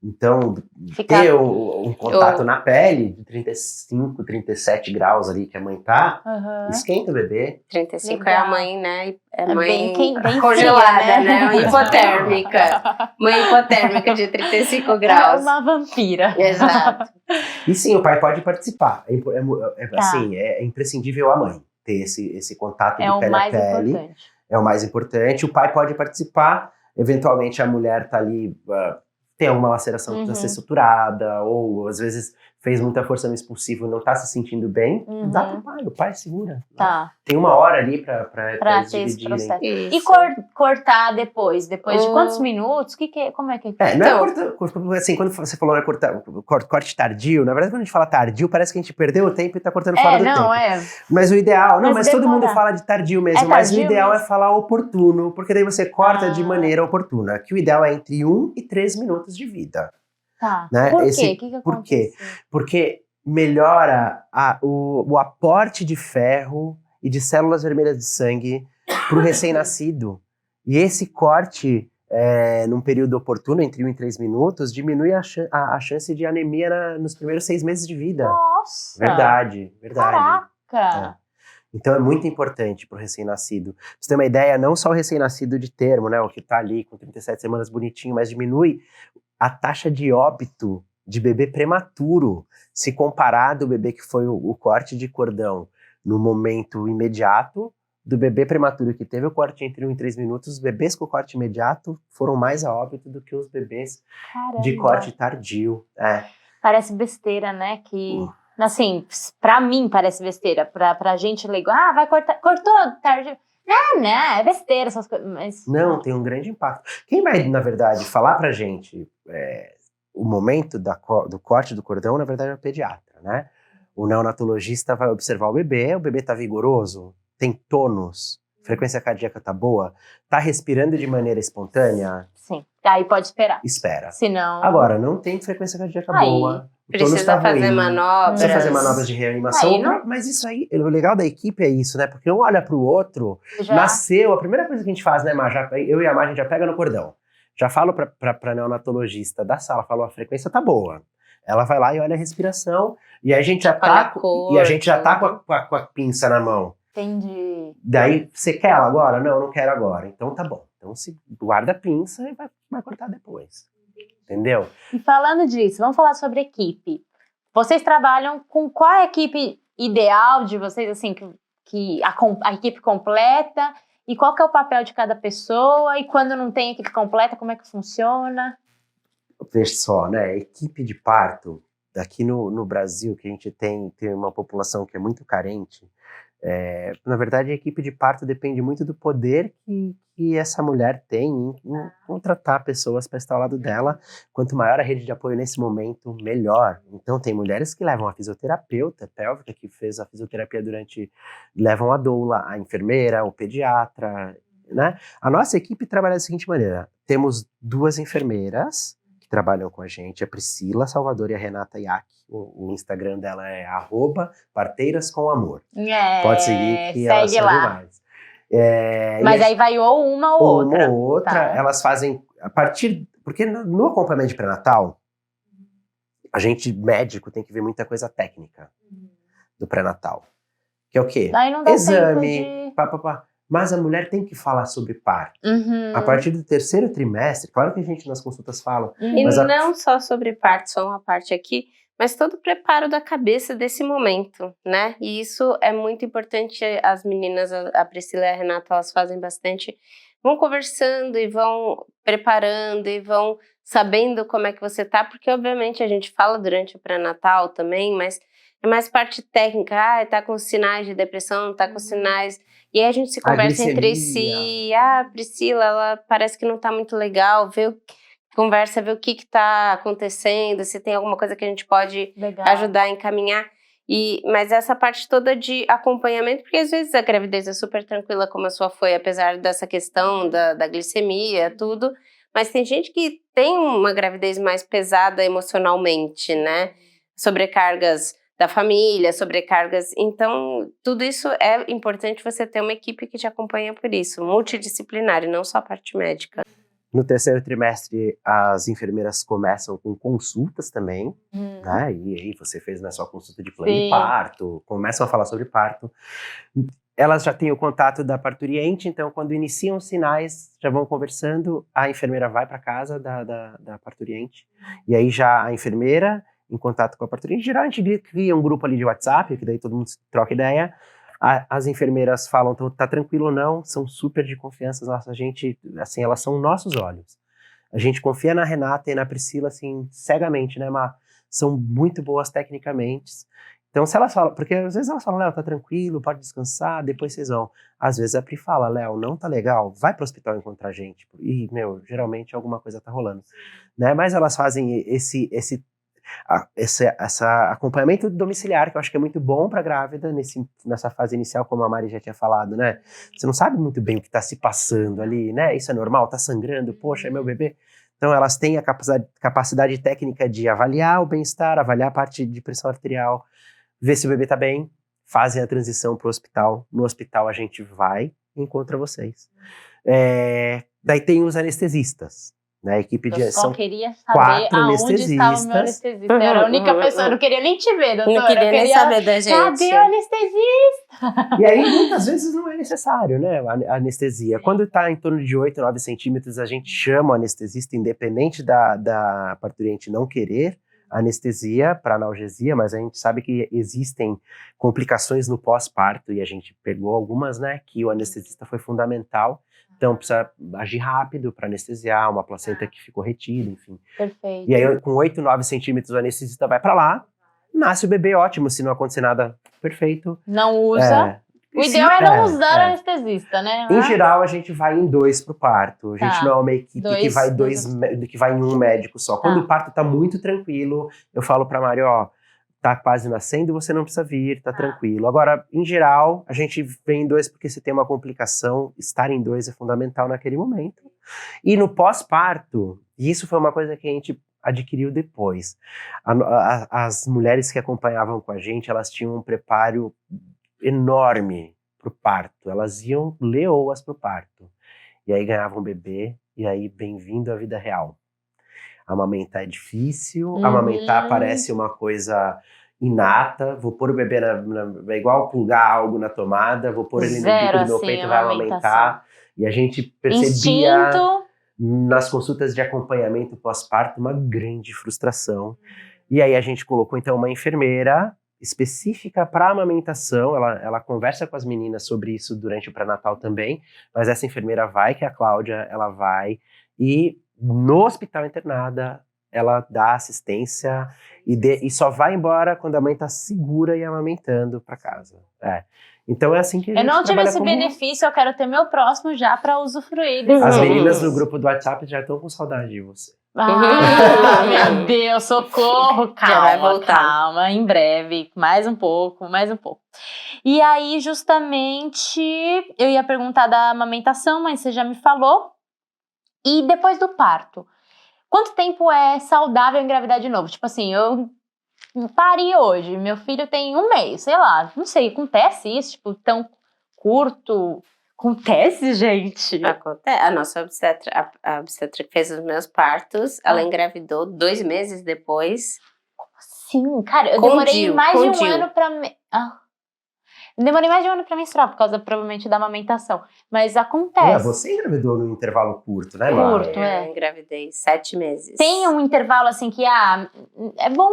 Então, Fica- ter um contato na pele de 35, 37 graus ali que a mãe tá, Aham. esquenta o bebê. 35 Legal. é a mãe, né? É É mãe bem congelada, fria, né? Hipotérmica. Mãe hipotérmica de 35 É graus. uma vampira. Exato. E sim, o pai pode participar. Tá. Assim, é imprescindível a mãe ter esse contato É de o pele mais a pele. importante. É o mais importante. O pai pode participar. Eventualmente a mulher tá ali, tem alguma laceração que precisa ser suturada, ou às vezes fez muita força no expulsivo e não tá se sentindo bem. Dá pro pai, o pai segura. Tá. Tem uma hora ali pra Pra eles ter esse dividirem. processo. E Isso. cortar depois? Depois de quantos minutos? Como é que... Não Então- assim, quando você falou né, corte tardio, na verdade quando a gente fala tardio, parece que a gente perdeu o tempo e tá cortando fora do tempo. Mas o ideal, mas todo mundo fala de tardio mesmo, mas o tardio ideal mesmo. é falar oportuno, porque daí você corta de maneira oportuna, que o ideal é entre 1 e 3 minutos de vida. Tá. Né? Por quê? Esse- O que por quê? acontece? Porque melhora o aporte de ferro e de células vermelhas de sangue para o recém-nascido. E esse corte, num período oportuno, entre 1 e 3 minutos, diminui a chance de anemia nos primeiros 6 meses de vida. Nossa! Verdade. Caraca! Então é muito importante para o recém-nascido. Pra você ter uma ideia, não só o recém-nascido de termo, né, o que está ali com 37 semanas bonitinho, mas diminui a taxa de óbito de bebê prematuro, se comparar do bebê que foi o corte de cordão no momento imediato, do bebê prematuro que teve o corte entre 1 e 3 minutos, os bebês com corte imediato foram mais a óbito do que os bebês de corte tardio. Parece besteira, né? Assim, pra mim parece besteira. Pra gente legal, vai cortar. Cortou tardio. Não, é besteira essas coisas. Mas... Não, tem um grande impacto. Quem vai, na verdade, falar pra gente o momento do corte do cordão, na verdade, é o pediatra, né? O neonatologista vai observar o bebê tá vigoroso, tem tônus, frequência cardíaca tá boa, tá respirando de maneira espontânea? Sim, aí pode esperar. Espera. Senão... Agora, não tem frequência cardíaca boa. O tônus Precisa tá fazer ruim. manobras. Precisa fazer manobras de reanimação. Aí não- Mas isso aí, o legal da equipe é isso, né? Porque um olha pro outro, Já... nasceu, a primeira coisa que a gente faz, né, Mar? Eu e a Mar, a gente já pega no cordão. Já falo pra neonatologista da sala, falo, a frequência tá boa. Ela vai lá e olha a respiração, e a gente já Olha tá, a cor, e a gente já tá tudo. com a pinça na mão. Entendi. Daí, você quer ela agora? Não, não quero agora. Então tá bom. Então se guarda a pinça e vai cortar depois. Entendeu? E falando disso, vamos falar sobre equipe. Vocês trabalham com qual é a equipe ideal de vocês, assim, que a equipe completa? E qual que é o papel de cada pessoa? E quando não tem equipe completa, como é que funciona? Veja só, né? Equipe de parto, aqui no Brasil, que a gente tem uma população que é muito carente, na verdade, a equipe de parto depende muito do poder que essa mulher tem em contratar pessoas para estar ao lado dela. Quanto maior a rede de apoio nesse momento, melhor. Então, tem mulheres que levam a fisioterapeuta pélvica, que fez a fisioterapia levam a doula, a enfermeira, o pediatra, né? A nossa equipe trabalha da seguinte maneira: temos 2 enfermeiras que trabalham com a gente, a Priscila Salvador e a Renata Iac. O Instagram dela é @parteirascomamor. Pode seguir que elas segue são lá. demais. Mas aí vai ou uma ou outra. Uma ou outra, Tá. elas fazem a partir... Porque no acompanhamento de pré-natal, a gente, médico, tem que ver muita coisa técnica do pré-natal. Que é o quê? Aí não dá Exame, tempo de... pá. Mas a mulher tem que falar sobre parto. Uhum. A partir do 3º trimestre, claro que a gente nas consultas fala, E mas não só sobre parto, só uma parte aqui, mas todo o preparo da cabeça desse momento, né? E isso é muito importante. As meninas, a Priscila e a Renata, elas fazem bastante. Vão conversando e vão preparando e vão sabendo como é que você tá, porque obviamente a gente fala durante o pré-natal também, mas é mais parte técnica. Tá com sinais de depressão, tá com sinais... E aí a gente se conversa entre si. Priscila, ela parece que não tá muito legal. Conversa, vê o que tá acontecendo, se tem alguma coisa que a gente pode ajudar a encaminhar. Mas essa parte toda de acompanhamento, porque às vezes a gravidez é super tranquila, como a sua foi, apesar dessa questão da glicemia, tudo. Mas tem gente que tem uma gravidez mais pesada emocionalmente, né? Sobrecargas da família, sobrecargas. Então, tudo isso é importante você ter uma equipe que te acompanha por isso, multidisciplinar, e não só a parte médica. No terceiro trimestre, as enfermeiras começam com consultas também, né? E aí você fez na sua consulta de plano de parto, começam a falar sobre parto. Elas já têm o contato da parturiente, então quando iniciam os sinais, já vão conversando, a enfermeira vai para casa da parturiente, e aí já a enfermeira, em contato com a parturiente, geralmente cria um grupo ali de WhatsApp, que daí todo mundo troca ideia. As enfermeiras falam, tá tranquilo ou não, são super de confiança, nossa, a gente, assim, elas são nossos olhos. A gente confia na Renata e na Priscila, assim, cegamente, né, Má? São muito boas tecnicamente. Então, se elas falam, porque às vezes elas falam, Léo, tá tranquilo, pode descansar, depois vocês vão. Às vezes a Pri fala, Léo, não tá legal, vai pro hospital encontrar a gente. E, geralmente alguma coisa tá rolando, né? Mas elas fazem esse acompanhamento domiciliar, que eu acho que é muito bom para a grávida nessa fase inicial, como a Mari já tinha falado, né? Você não sabe muito bem o que está se passando ali, né? Isso é normal? Tá sangrando? Poxa, é meu bebê? Então elas têm a capacidade técnica de avaliar o bem-estar, avaliar a parte de pressão arterial, ver se o bebê tá bem, fazem a transição para o hospital. No hospital a gente vai e encontra vocês. Daí tem os anestesistas. Na equipe de eu só são queria saber aonde estava o meu anestesista. Era a única pessoa, eu não queria nem te ver, doutora. Não queria nem saber da gente. Cadê o anestesista? E aí, muitas vezes, não é necessário, né, a anestesia. Quando está em torno de 8, 9 centímetros, a gente chama o anestesista, independente da parturiente não querer anestesia para analgesia, mas a gente sabe que existem complicações no pós-parto, e a gente pegou algumas, né, que o anestesista foi fundamental. Então, precisa agir rápido para anestesiar, uma placenta que ficou retida, enfim. Perfeito. E aí, com 8, 9 centímetros, o anestesista vai para lá, nasce o bebê, ótimo, se não acontecer nada, perfeito. Não usa. O ideal é não usar o anestesista, né? Em geral, a gente vai em 2 pro parto. A gente não é uma equipe que vai em um médico só. Quando o parto tá muito tranquilo, eu falo pra Mari, ó, tá quase nascendo, você não precisa vir, tá tranquilo. Agora, em geral, a gente vem em 2 porque se tem uma complicação, estar em 2 é fundamental naquele momento. E no pós-parto, isso foi uma coisa que a gente adquiriu depois. As mulheres que acompanhavam com a gente, elas tinham um preparo enorme pro parto. Elas iam leoas pro parto. E aí ganhavam um bebê, e aí bem-vindo à vida real. Amamentar é difícil, amamentar parece uma coisa inata, vou pôr o bebê é igual plugar algo na tomada, vou pôr ele no bico do meu peito e vai amamentar. E a gente percebia nas consultas de acompanhamento pós-parto uma grande frustração. E aí a gente colocou então uma enfermeira específica para amamentação, ela conversa com as meninas sobre isso durante o pré-natal também, mas essa enfermeira vai, que é a Cláudia, ela vai e no hospital internada ela dá assistência e só vai embora quando a mãe está segura e amamentando para casa. Então é assim que a gente Eu não tive esse benefício, eu quero ter meu próximo já para usufruir. As meninas no grupo do WhatsApp já estão com saudade de você. Meu Deus, socorro, calma, em breve, mais um pouco. E aí, justamente, eu ia perguntar da amamentação, mas você já me falou. E depois do parto, quanto tempo é saudável engravidar de novo? Tipo assim, eu pari hoje, meu filho tem 1 mês, sei lá, não sei, acontece isso, tipo, tão curto... Acontece, gente? Acontece. A nossa obstetra, a obstetra que fez os meus partos, ela engravidou 2 meses depois. Sim, cara, eu demorei mais de um ano pra... Demorei mais de um ano pra menstruar, por causa, provavelmente, da amamentação. Mas acontece. Você engravidou num intervalo curto, né, Mara? Eu engravidei 7 meses. Tem um intervalo, assim, que é bom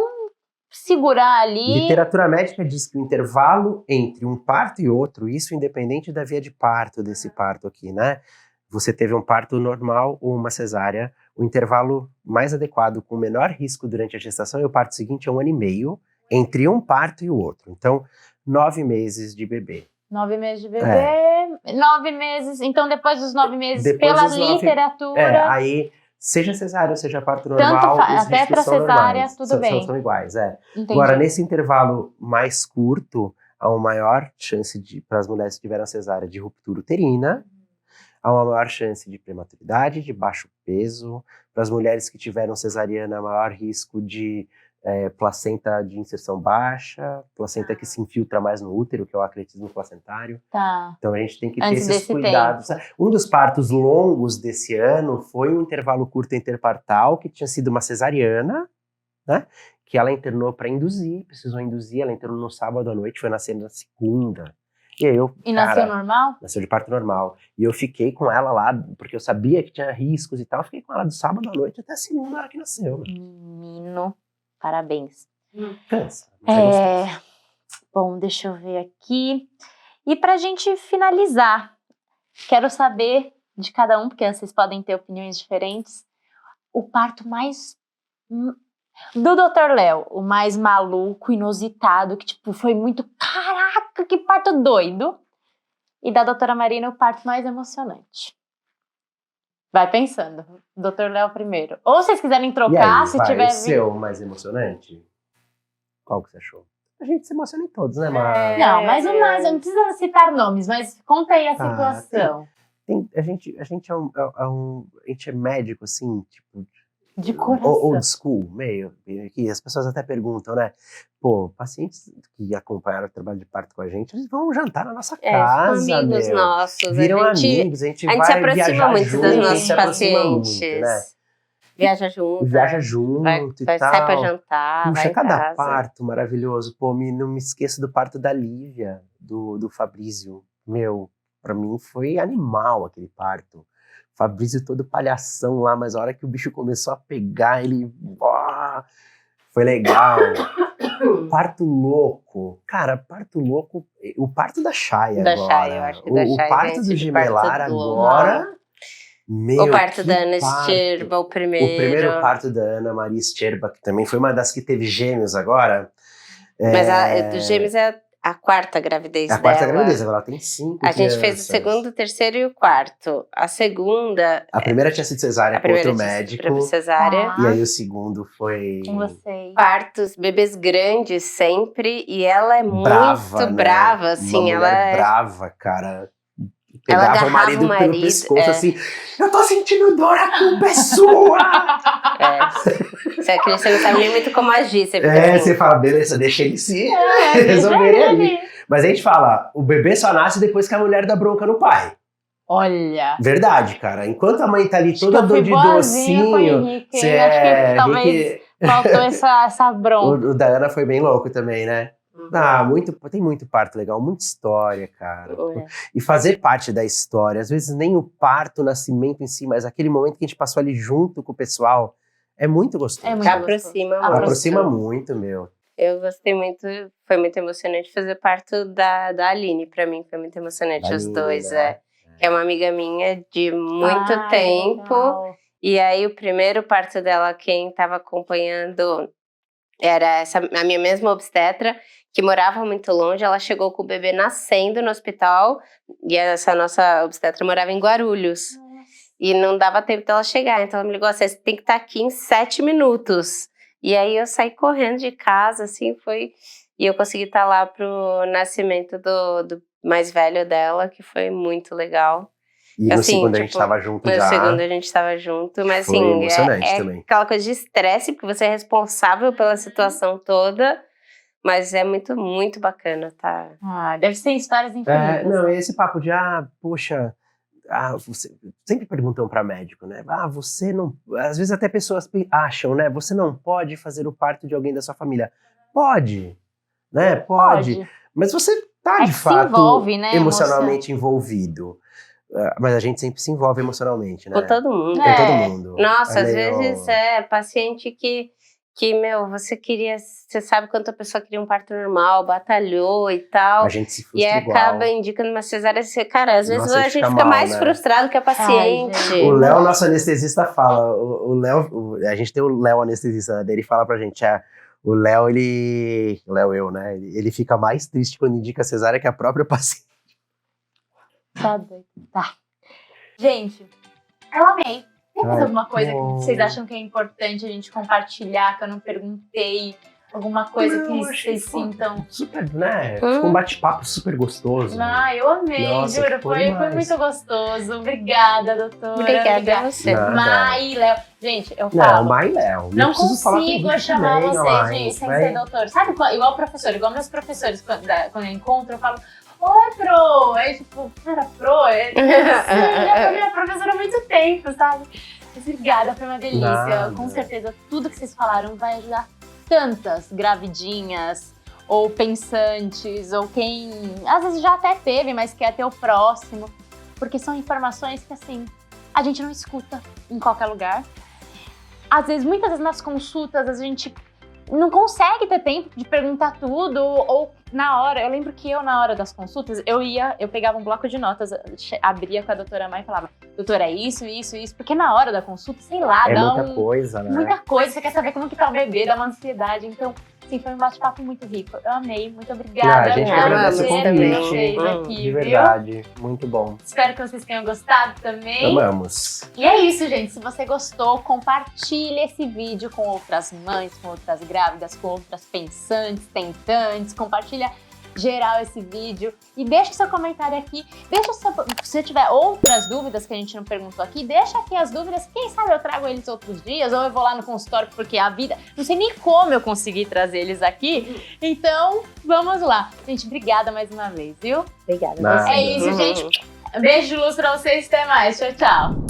segurar ali. Literatura médica diz que o intervalo entre um parto e outro, isso independente da via de parto desse parto aqui, né? Você teve um parto normal ou uma cesárea, o intervalo mais adequado, com menor risco durante a gestação e o parto seguinte é 1 ano e meio entre um parto e o outro. Então, 9 meses de bebê. 9 meses de bebê, 9 meses, então depois dos 9 meses, pela literatura... Aí... Seja cesárea ou seja parto normal, até para cesárea, tudo bem. São iguais, Agora, nesse intervalo mais curto, há uma maior chance para as mulheres que tiveram cesárea de ruptura uterina, há uma maior chance de prematuridade, de baixo peso. Para as mulheres que tiveram cesariana, há maior risco de placenta de inserção baixa, placenta que se infiltra mais no útero, que é o acretismo placentário. Tá. Então a gente tem que ter Antes esses desse cuidados. tempo. Um dos partos longos desse ano foi um intervalo curto interpartal, que tinha sido uma cesariana, né? Que ela internou para induzir, precisou induzir, ela internou no sábado à noite, foi nascer na segunda. E aí E nasceu normal? Nasceu de parto normal. E eu fiquei com ela lá, porque eu sabia que tinha riscos e tal, eu fiquei com ela do sábado à noite até a segunda hora que nasceu. Menino, parabéns. Cansa. Mas é gostoso. Bom, deixa eu ver aqui. E pra gente finalizar, quero saber de cada um, porque vocês podem ter opiniões diferentes, o parto mais... do Dr. Léo, o mais maluco, inusitado, que tipo, foi muito, caraca, que parto doido. E da doutora Marina, o parto mais emocionante. Vai pensando. Dr. Léo primeiro. Ou se vocês quiserem E trocar, aí, se vai, tiver... o seu mais emocionante? Qual que você achou? A gente se emociona em todos, né, Mar? Não, mas o mais, não precisa citar nomes, mas conta aí a situação. A gente é médico, assim, tipo... De coração. Old school, meio. Que as pessoas até perguntam, né? Pô, pacientes que acompanharam o trabalho de parto com a gente, eles vão jantar na nossa casa, são amigos meu. nossos. Viram a gente amigos, a gente se vai aproxima viajar muito junto, dos a gente nossos se aproxima pacientes. muito, né? Viaja junto. Viaja junto vai, e sai tal. pra jantar, Puxa, vai em cada casa. parto maravilhoso. Pô, não me esqueço do parto da Lívia, do Fabrício. Meu, pra mim foi animal aquele parto. Fabrício todo palhação lá, mas a hora que o bicho começou a pegar, ele... foi legal. Parto louco. Cara, parto louco... O parto da Chay agora. Chay, eu acho que da Chay o parto do Gemelar agora... Meu, o parto da Ana parto. Sterba, o primeiro parto da Ana Maria Sterba, que também foi uma das que teve gêmeos agora. Mas a dos gêmeos é a quarta gravidez dela. A quarta gravidez, agora ela tem 5 A gente fez o segundo, o terceiro e o quarto. A segunda... A primeira tinha sido cesárea com outro médico. Cesárea. E aí o segundo foi... Com vocês. Partos, bebês grandes sempre. E ela é brava, muito né? brava, assim. Uma ela mulher é brava, cara. Ela Pegava agarrava o marido o marido, pelo pescoço assim, eu tô sentindo dor, a culpa é sua! Você não sabe nem muito como agir. Você fica assim, Você fala, beleza, deixa ele se resolver ali. Mas a gente fala, o bebê só nasce depois que a mulher dá bronca no pai. Olha. Verdade, cara. Enquanto a mãe tá ali toda dor de docinho. docinho, Acho que talvez faltou essa bronca. O da Ana foi bem louco também, né? Tem muito parto legal, muita história, cara. E fazer parte da história, às vezes nem o parto, o nascimento em si, mas aquele momento que a gente passou ali junto com o pessoal, é muito gostoso. Aproxima muito, meu. Eu gostei muito, foi muito emocionante fazer parto da Aline, pra mim foi muito emocionante, os dois, né? Que é uma amiga minha de muito tempo, e aí o primeiro parto dela, quem tava acompanhando era a minha mesma obstetra, que morava muito longe. Ela chegou com o bebê nascendo no hospital, e essa nossa obstetra morava em Guarulhos. E não dava tempo dela chegar, então ela me ligou, você tem que estar aqui em 7 minutos. E aí eu saí correndo de casa, assim, e eu consegui estar lá pro nascimento do mais velho dela, que foi muito legal. E no segundo a gente estava junto já. No segundo a gente estava junto, mas foi assim, emocionante também. Aquela coisa de estresse, porque você é responsável pela situação toda, mas é muito, muito bacana, tá? Deve ser histórias infinitas. Esse papo de, poxa, você, sempre perguntam para médico, né? Você não... Às vezes até pessoas acham, né? Você não pode fazer o parto de alguém da sua família. Pode, né? Pode. Mas você tá, de fato, envolve, né, emocionalmente envolvido. Mas a gente sempre se envolve emocionalmente, né? Com todo mundo. Com todo mundo. Nossa, às vezes paciente que, você sabe quanto a pessoa queria um parto normal, batalhou e tal. A gente se frustra e igual. Acaba indicando uma cesárea, cara, às vezes a gente fica mal, mais né? frustrado que a paciente. O Léo, nosso anestesista, fala, a gente tem o Léo anestesista, né? Ele fala pra gente, o Léo, ele fica mais triste quando indica cesárea que a própria paciente. Tá. Gente, eu amei. Tem mais alguma coisa que vocês acham que é importante a gente compartilhar, que eu não perguntei? Alguma coisa Não, que achei vocês sintam? Super, né? Ficou um bate-papo super gostoso. Ah, eu amei, Nossa, juro. ficou Foi demais. muito gostoso. Obrigada, doutora. Obrigada a você. Nada. Mai, Léo. Gente, eu Não, falo. Mai Léo. Não eu preciso falar com o consigo Rick chamar também, vocês Mai, de sem vai. ser doutor. Sabe, igual professor, igual meus professores, quando eu encontro, eu falo, oi, pro. Aí, tipo, cara, pro. Já foi minha professora há muito tempo, sabe? Mas obrigada, foi uma delícia. Nada. Com certeza, tudo que vocês falaram vai ajudar tantas gravidinhas, ou pensantes, ou quem às vezes já até teve, mas quer ter o próximo. Porque são informações que, assim, a gente não escuta em qualquer lugar. Às vezes, muitas vezes nas consultas, a gente não consegue ter tempo de perguntar tudo, ou na hora, eu lembro que na hora das consultas, eu pegava um bloco de notas, abria com a doutora Mai e falava, doutora, é isso, porque na hora da consulta, sei lá, É dá muita coisa, né? muita coisa, você quer saber como que tá o bebê, dá uma ansiedade, então, sim, foi um bate-papo muito rico, eu amei, muito obrigada. A gente Ah, agradece o amamos ter também. vocês aqui, De viu? verdade, muito bom. Espero que vocês tenham gostado também. Amamos. E é isso, gente. Se você gostou, compartilhe esse vídeo com outras mães, com outras grávidas, com outras pensantes, tentantes. Compartilha geral esse vídeo e deixa seu comentário aqui. Se você tiver outras dúvidas que a gente não perguntou aqui, deixa aqui as dúvidas. Quem sabe eu trago eles outros dias ou eu vou lá no consultório porque a vida... Não sei nem como eu consegui trazer eles aqui. Então, vamos lá. Gente, obrigada mais uma vez, viu? Obrigada. Nada. É isso, gente. Beijo de luz pra vocês. Até mais. Tchau, tchau.